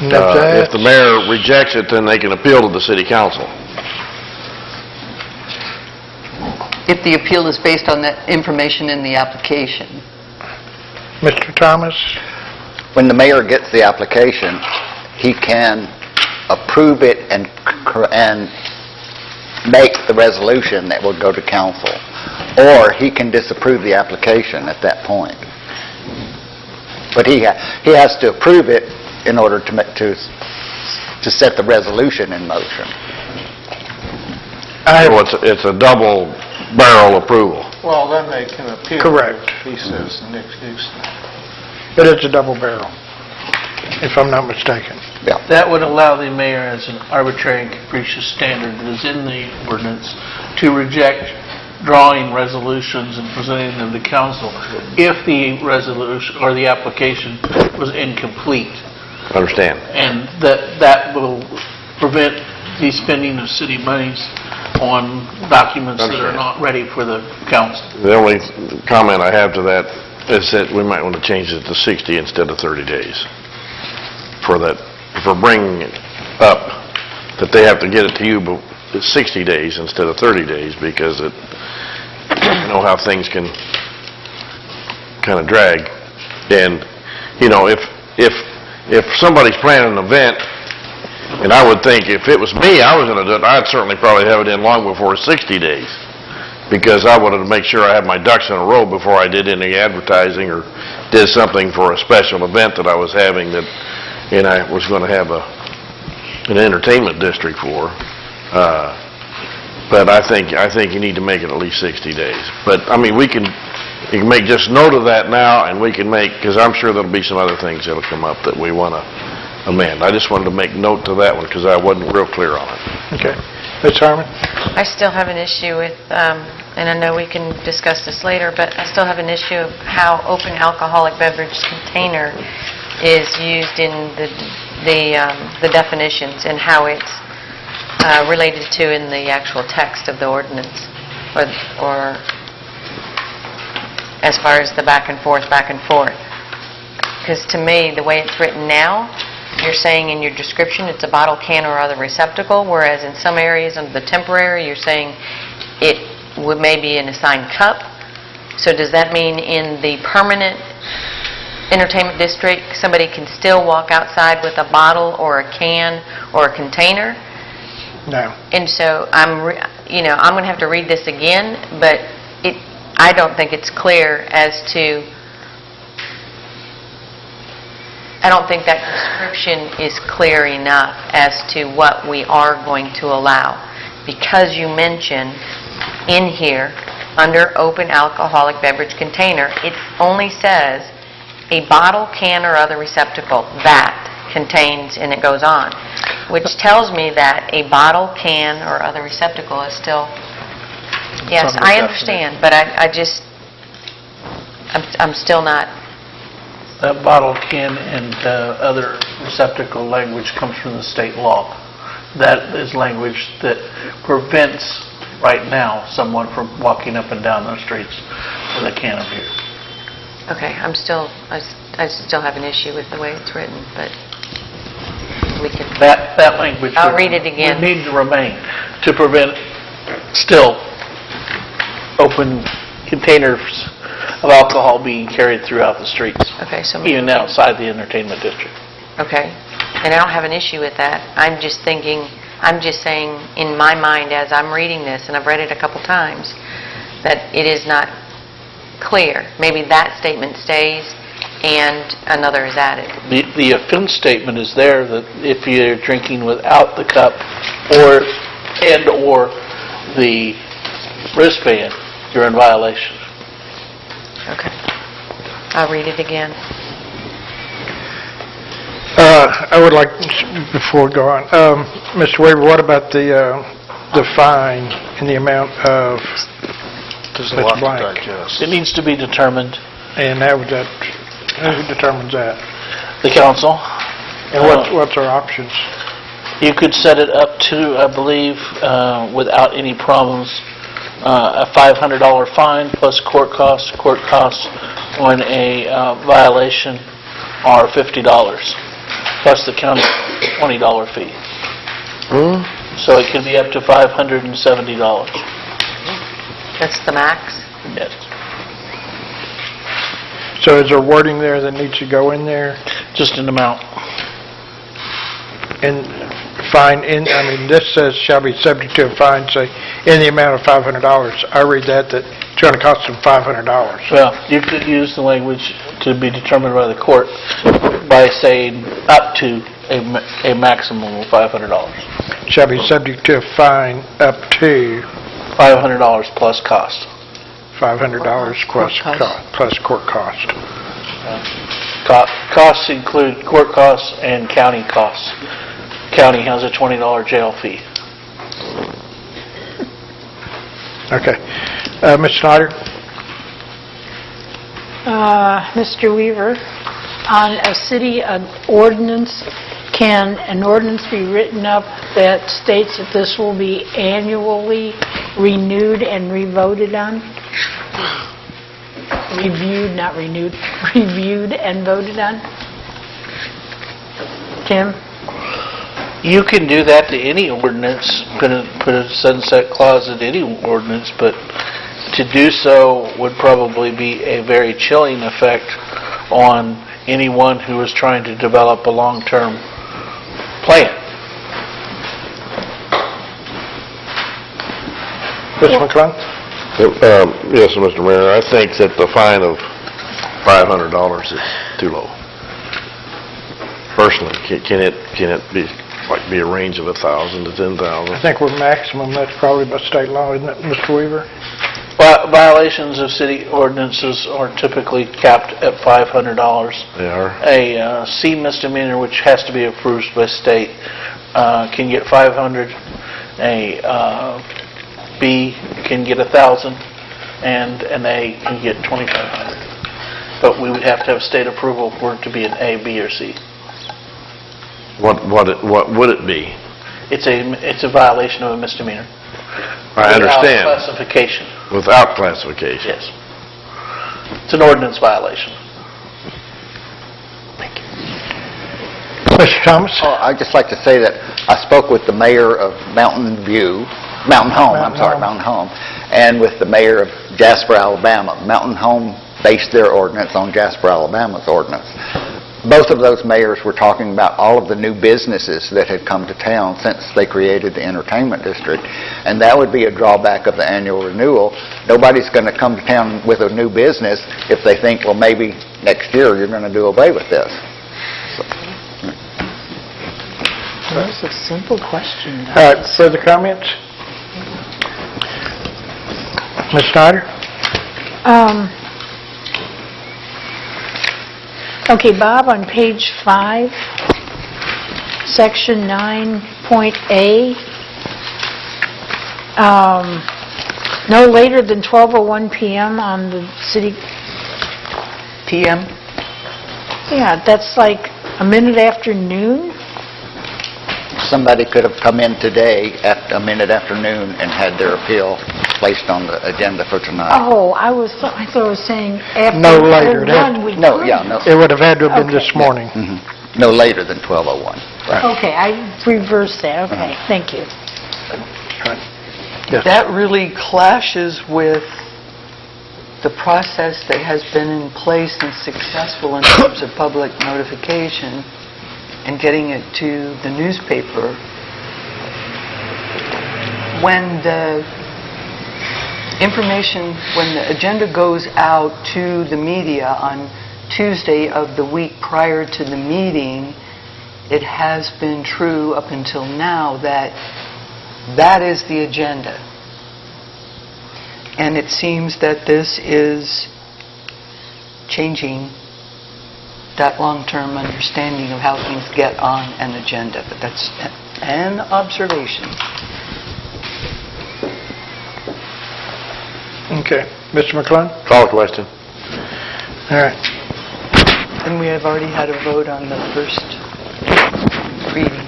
if the mayor rejects it, then they can appeal to the city council. If the appeal is based on that information in the application. Mr. Thomas? When the mayor gets the application, he can approve it and make the resolution that would go to council, or he can disapprove the application at that point. But he has to approve it in order to set the resolution in motion. So it's a double barrel approval. Well, then they can appeal. Correct. He says, Nick Houston. But it's a double barrel, if I'm not mistaken. That would allow the mayor, as an arbitrary and capricious standard that is in the ordinance, to reject drawing resolutions and presenting them to council if the resolution or the application was incomplete. Understand? And that will prevent the spending of city monies on documents that are not ready for the council. The only comment I have to that is that we might want to change it to 60 instead of 30 days for that, for bringing it up, that they have to get it to you, but it's 60 days instead of 30 days, because you know how things can kind of drag. And, you know, if somebody's planning an event, and I would think if it was me, I was going to do it, I'd certainly probably have it in long before 60 days, because I wanted to make sure I had my ducks in a row before I did any advertising or did something for a special event that I was having that, and I was going to have an entertainment district for. But I think you need to make it at least 60 days. But, I mean, you can make just note of that now, and we can make, because I'm sure there'll be some other things that'll come up that we want to amend. I just wanted to make note to that one, because I wasn't real clear on it. Okay. Ms. Harmon? I still have an issue with, and I know we can discuss this later, but I still have an issue of how open alcoholic beverage container is used in the definitions and how it's related to in the actual text of the ordinance, or as far as the back and forth. Because to me, the way it's written now, you're saying in your description it's a bottle, can, or other receptacle, whereas in some areas of the temporary, you're saying it would maybe an assigned cup. So does that mean in the permanent entertainment district, somebody can still walk outside with a bottle or a can or a container? No. And so I'm going to have to read this again, but I don't think it's clear as to, I don't think that description is clear enough as to what we are going to allow, because you mention in here, under open alcoholic beverage container, it only says a bottle, can, or other receptacle that contains, and it goes on, which tells me that a bottle, can, or other receptacle is still, yes, I understand, but I'm still not. That bottle, can, and other receptacle language comes from the state law. That is language that prevents, right now, someone from walking up and down those streets with a can of beer. Okay, I still have an issue with the way it's written, but we can... That language... I'll read it again. ...would need to remain to prevent still open containers of alcohol being carried throughout the streets. Okay, so... Even outside the entertainment district. Okay, and I don't have an issue with that. I'm just saying, in my mind, as I'm reading this, and I've read it a couple times, that it is not clear. Maybe that statement stays and another is added. The offense statement is there that if you're drinking without the cup or the wristband, you're in violation. Okay. I'll read it again. I would like, before we go on, Mr. Weaver, what about the fine and the amount of... There's a lot to digest. It needs to be determined. And who determines that? The council. And what's our options? You could set it up to, I believe, without any problems, a $500 fine plus court costs. Court costs on a violation are $50, plus the county $20 fee. So it could be up to $570. That's the max? Yes. So is there wording there that needs to go in there? Just an amount. And fine this says shall be subject to a fine, say, in the amount of $500. I read that it's going to cost them $500. Well, you could use the language to be determined by the court by saying up to a maximum of $500. Shall be subject to a fine up to $500 plus cost. $500 plus court cost. Costs include court costs and county costs. County has a $20 jail fee. Okay. Ms. Snyder? Mr. Weaver, on a city ordinance, can an ordinance be written up that states that this will be annually renewed and revoted on? Reviewed, not renewed, reviewed and voted on? Tim? You can do that to any ordinance, put a sunset clause in any ordinance, but to do so would probably be a very chilling effect on anyone who is trying to develop a long-term plan. Mr. McClung? Yes, Mr. Mayor, I think that the fine of $500 is too low. Personally, can it be a range of 1,000 to 10,000? I think we're maximum, that's probably by state law, isn't it, Mr. Weaver? Violations of city ordinances are typically capped at $500. They are? A C misdemeanor, which has to be approved by state, can get $500. A B can get $1,000, and an A can get $2,500. But we would have to have state approval for it to be an A, B, or C. What would it be? It's a violation of a misdemeanor. I understand. Without classification. Without classification? Yes. It's an ordinance violation. Mr. Thomas? I'd just like to say that I spoke with the mayor of Mountain Home, and with the mayor of Jasper, Alabama. Mountain Home based their ordinance on Jasper, Alabama's ordinance. Both of those mayors were talking about all of the new businesses that had come to town since they created the entertainment district, and that would be a drawback of the annual renewal. Nobody's going to come to town with a new business if they think, well, maybe next year you're going to do away with this. That's a simple question. All right, further comments? Ms. Snyder? Okay, Bob, on page 5, section 9.A, no later than 12:01 p.m. on the city... PM? Yeah, that's like a minute after noon? Somebody could have come in today at a minute after noon and had their appeal placed on the agenda for tonight. Oh, I thought it was saying after... No later. No, yeah, no. It would have had to have been this morning. No later than 12:01. Right. Okay, I reversed that. Okay, thank you. Yes. That really clashes with the process that has been in place and successful in terms of public notification and getting it to the newspaper. When the agenda goes out to the media on Tuesday of the week prior to the meeting, it has been true up until now that that is the agenda. And it seems that this is changing that long-term understanding of how things get on an agenda. But that's an observation. Okay. Mr. McClung? Call the question. All right. And we have already had a vote on the first reading.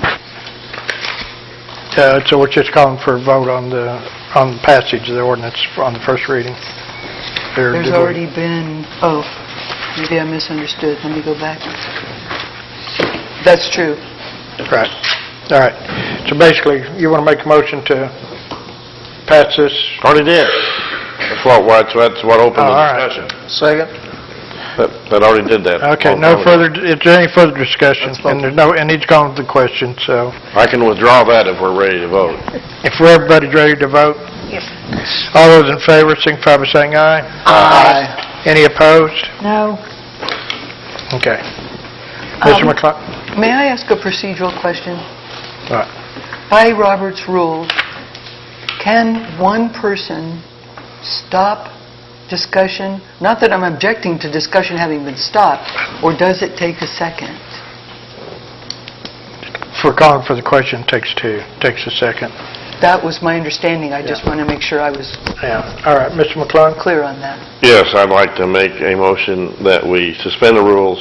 So we're just calling for a vote on the passage of the ordinance on the first reading. There's already been, maybe I misunderstood. Let me go back. That's true. Right. All right. So basically, you want to make a motion to pass this? Already did. That's what opened All the right. discussion. Second? That already did that. Okay, long no time further, ago. is there any further discussion? And there's no, and he's gone with the question, so I can withdraw that if we're ready to vote. if everybody's ready to vote? All those in favor, signify by saying aye. Aye. Any opposed? No. Okay. Mr. McClung? May I ask a procedural question? Right. By Robert's rules, can one person stop discussion? Not that I'm objecting to discussion having been stopped, or does it take a second? For calling for the question, takes a second. That was my understanding. I just want to make sure I was Yeah. All right, Mr. McClung? clear on that. Yes, I'd like to make a motion that we suspend the rules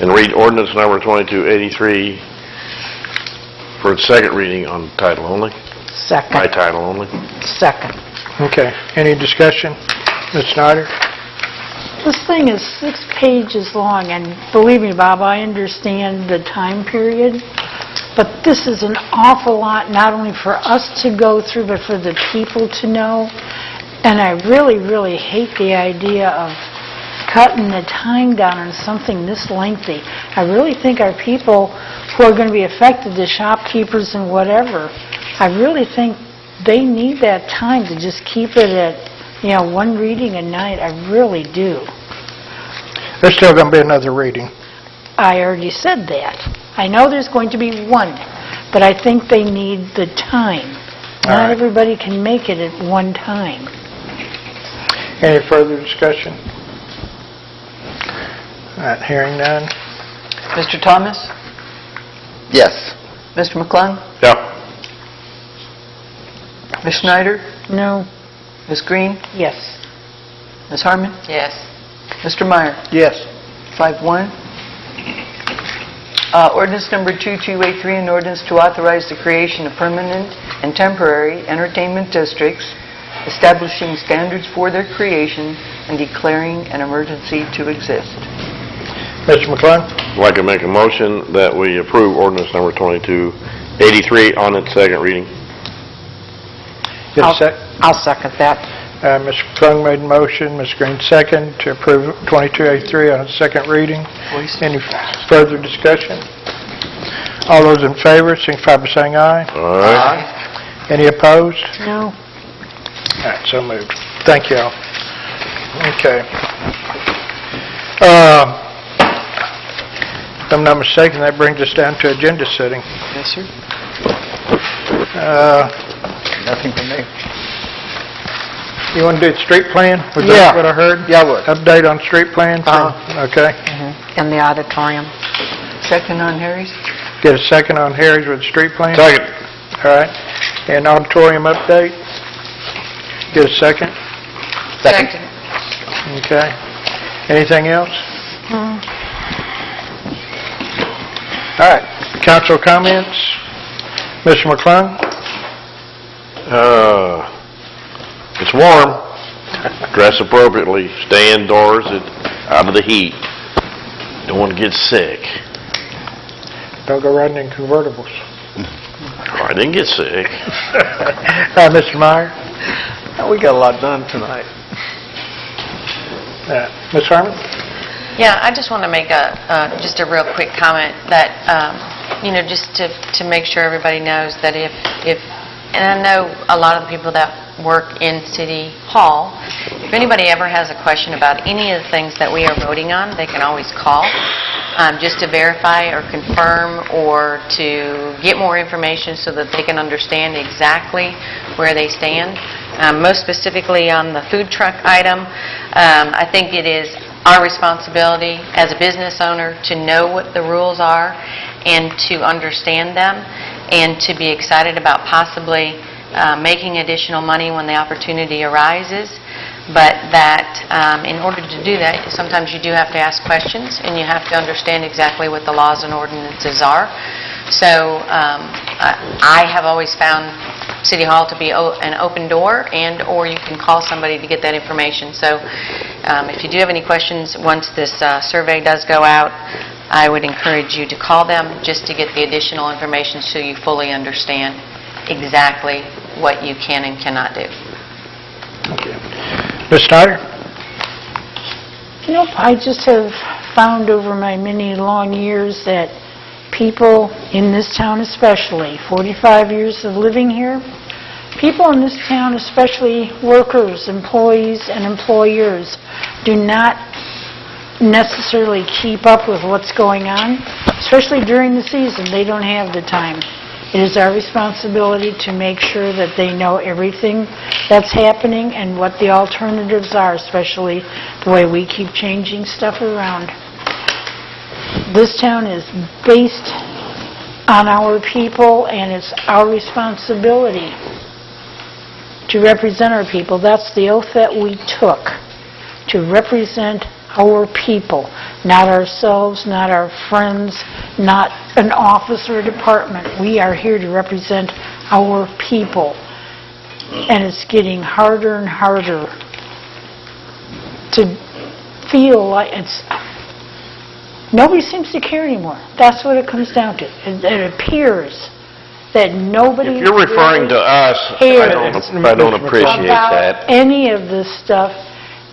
and read ordinance number 2283 for its second reading on title only, by Second. title only. Second. Okay. Any discussion? Ms. Snyder? This thing is 6 pages long, and believe me, Bob, I understand the time period, but this is an awful lot, not only for us to go through, but for the people to know. And I really, really hate the idea of cutting the time down on something this lengthy. I really think our people who are going to be affected, the shopkeepers and whatever, I really think they need that time to just keep it at, one reading a night. I really do. There's still going to be another reading. I already said that. I know there's going to be one, but I think they need the time. All Not right. everybody can make it at one time. Any further discussion? All right, hearing none. Mr. Thomas? Yes. Mr. McClung? Yeah. Ms. Schneider? No. Ms. Green? Yes. Ms. Harmon? Yes. Mr. Meyer? Yes. 5-1. Ordinance number 2283, an ordinance to authorize the creation of permanent and temporary entertainment districts, establishing standards for their creation, and declaring an emergency to exist. Mr. McClung? I'd like to make a motion that we approve ordinance number 2283 on its second reading. Get a sec? I'll second that. Mr. McClung made a motion, Ms. Green second, to approve 2283 on its second reading. Any further discussion? All those in favor, signify by saying aye. All right. Any opposed? No. All right, so moved. Thank you all. Okay. If I'm not mistaken, that brings us down to agenda setting. Yes, sir. Nothing from me. You want to do the street plan? Was Yeah. that what I heard? Yeah, I would. Update on street plan? Okay. In the auditorium. Second on Harry's? Get a second on Harry's with the street plan? Second. All right. And auditorium update? Get a second? Second. Okay. Anything else? All right. Council comments? Mr. McClung? It's warm. Dress appropriately. Stay indoors, out of the heat. Don't want to get sick. Don't go riding in convertibles. I didn't get sick. Mr. Meyer? We got a lot done tonight. Ms. Harmon? Yeah, I just want to make just a real quick comment that, just to make sure everybody knows that if, and I know a lot of the people that work in City Hall, if anybody ever has a question about any of the things that we are voting on, they can always call just to verify or confirm or to get more information so that they can understand exactly where they stand. Most specifically on the food truck item, I think it is our responsibility as a business owner to know what the rules are and to understand them and to be excited about possibly making additional money when the opportunity arises. But that in order to do that, sometimes you do have to ask questions and you have to understand exactly what the laws and ordinances are. So I have always found City Hall to be an open door, and or you can call somebody to get that information. So if you do have any questions, once this survey does go out, I would encourage you to call them just to get the additional information so you fully understand exactly what you can and cannot do. Thank you. Ms. Snyder? You know, I just have found over my many long years that people in this town especially, 45 years of living here, people in this town, especially workers, employees, and employers, do not necessarily keep up with what's going on, especially during the season. They don't have the time. It is our responsibility to make sure that they know everything that's happening and what the alternatives are, especially the way we keep changing stuff around. This town is based on our people, and it's our responsibility to represent our people. That's the oath that we took, to represent our people, not ourselves, not our friends, not an office or a department. We are here to represent our people. And it's getting harder and harder to feel like it's... Nobody seems to care anymore. That's what it comes down to. It appears that nobody... If you're referring to us, I don't appreciate that. about any of this stuff.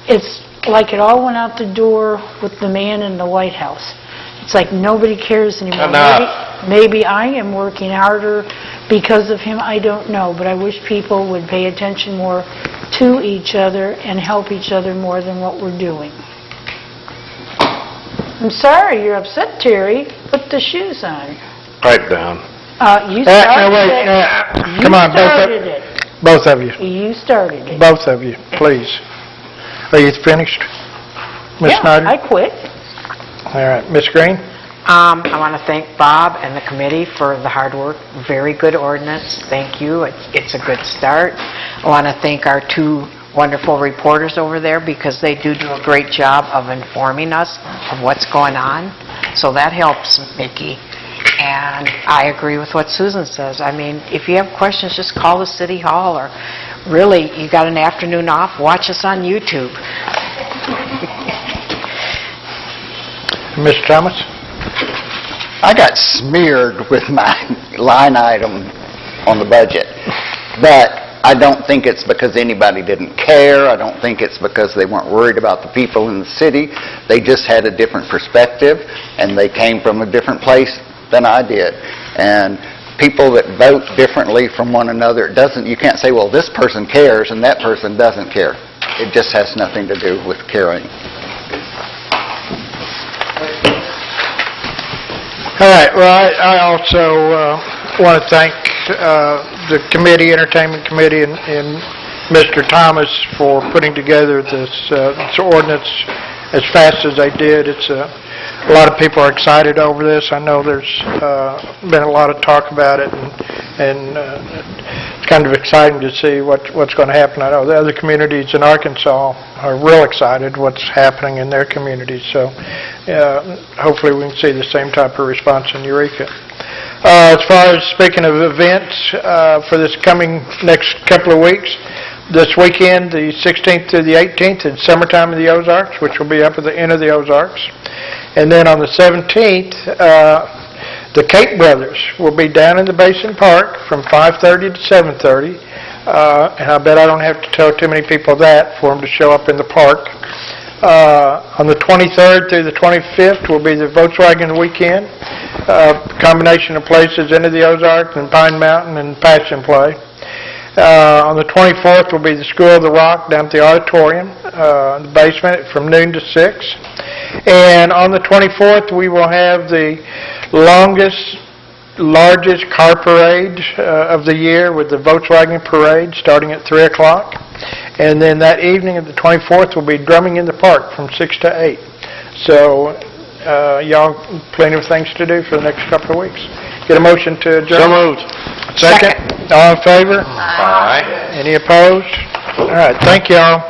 It's like it all went out the door with the man in the White House. It's like nobody cares anymore. Enough. Maybe I am working harder because of him, I don't know, but I wish people would pay attention more to each other and help each other more than what we're doing. I'm sorry you're upset, Terry. Put the shoes on. Pipe down. You No, started wait, it. come on, You started it. both of you. You started it. Both of you, please. Are you finished, Ms. Yeah, Snyder? I quit. All right, Ms. Green? I want to thank Bob and the committee for the hard work. Very good ordinance. Thank you. It's a good start. I want to thank our two wonderful reporters over there because they do a great job of informing us of what's going on. So that helps, Mickey. And I agree with what Susan says. I mean, if you have questions, just call the city hall, or really, you got an afternoon off, watch us on YouTube. Mr. Thomas? I got smeared with my line item on the budget, but I don't think it's because anybody didn't care. I don't think it's because they weren't worried about the people in the city. They just had a different perspective, and they came from a different place than I did. And people that vote differently from one another, you can't say, well, this person cares and that person doesn't care. It just has nothing to do with caring. All right, well, I also want to thank the committee, Entertainment Committee, and Mr. Thomas for putting together this ordinance as fast as they did. A lot of people are excited over this. I know there's been a lot of talk about it, and it's kind of exciting to see what's going to happen. I know the other communities in Arkansas are real excited what's happening in their communities, so hopefully we can see the same type of response in Eureka. As far as speaking of events for this coming next couple of weeks, this weekend, the 16th through the 18th, it's Summertime in the Ozarks, which will be up at the end of the Ozarks. And then on the 17th, the Cape Brothers will be down in the Basin Park from 5:30 to 7:30. And I bet I don't have to tell too many people that for them to show up in the park. On the 23rd through the 25th will be the Volkswagen weekend. Combination of places into the Ozarks and Pine Mountain and Passion Play. On the 24th will be the School of the Rock down at the auditorium, the basement, from noon to 6. And on the 24th, we will have the largest car parade of the year with the Volkswagen parade starting at 3 o'clock. And then that evening of the 24th will be drumming in the park from 6 to 8. So y'all, plenty of things to do for the next couple of weeks. Get a motion to adjourn? So moved. Second. All in favor? Aye. Any opposed? All right, thank y'all.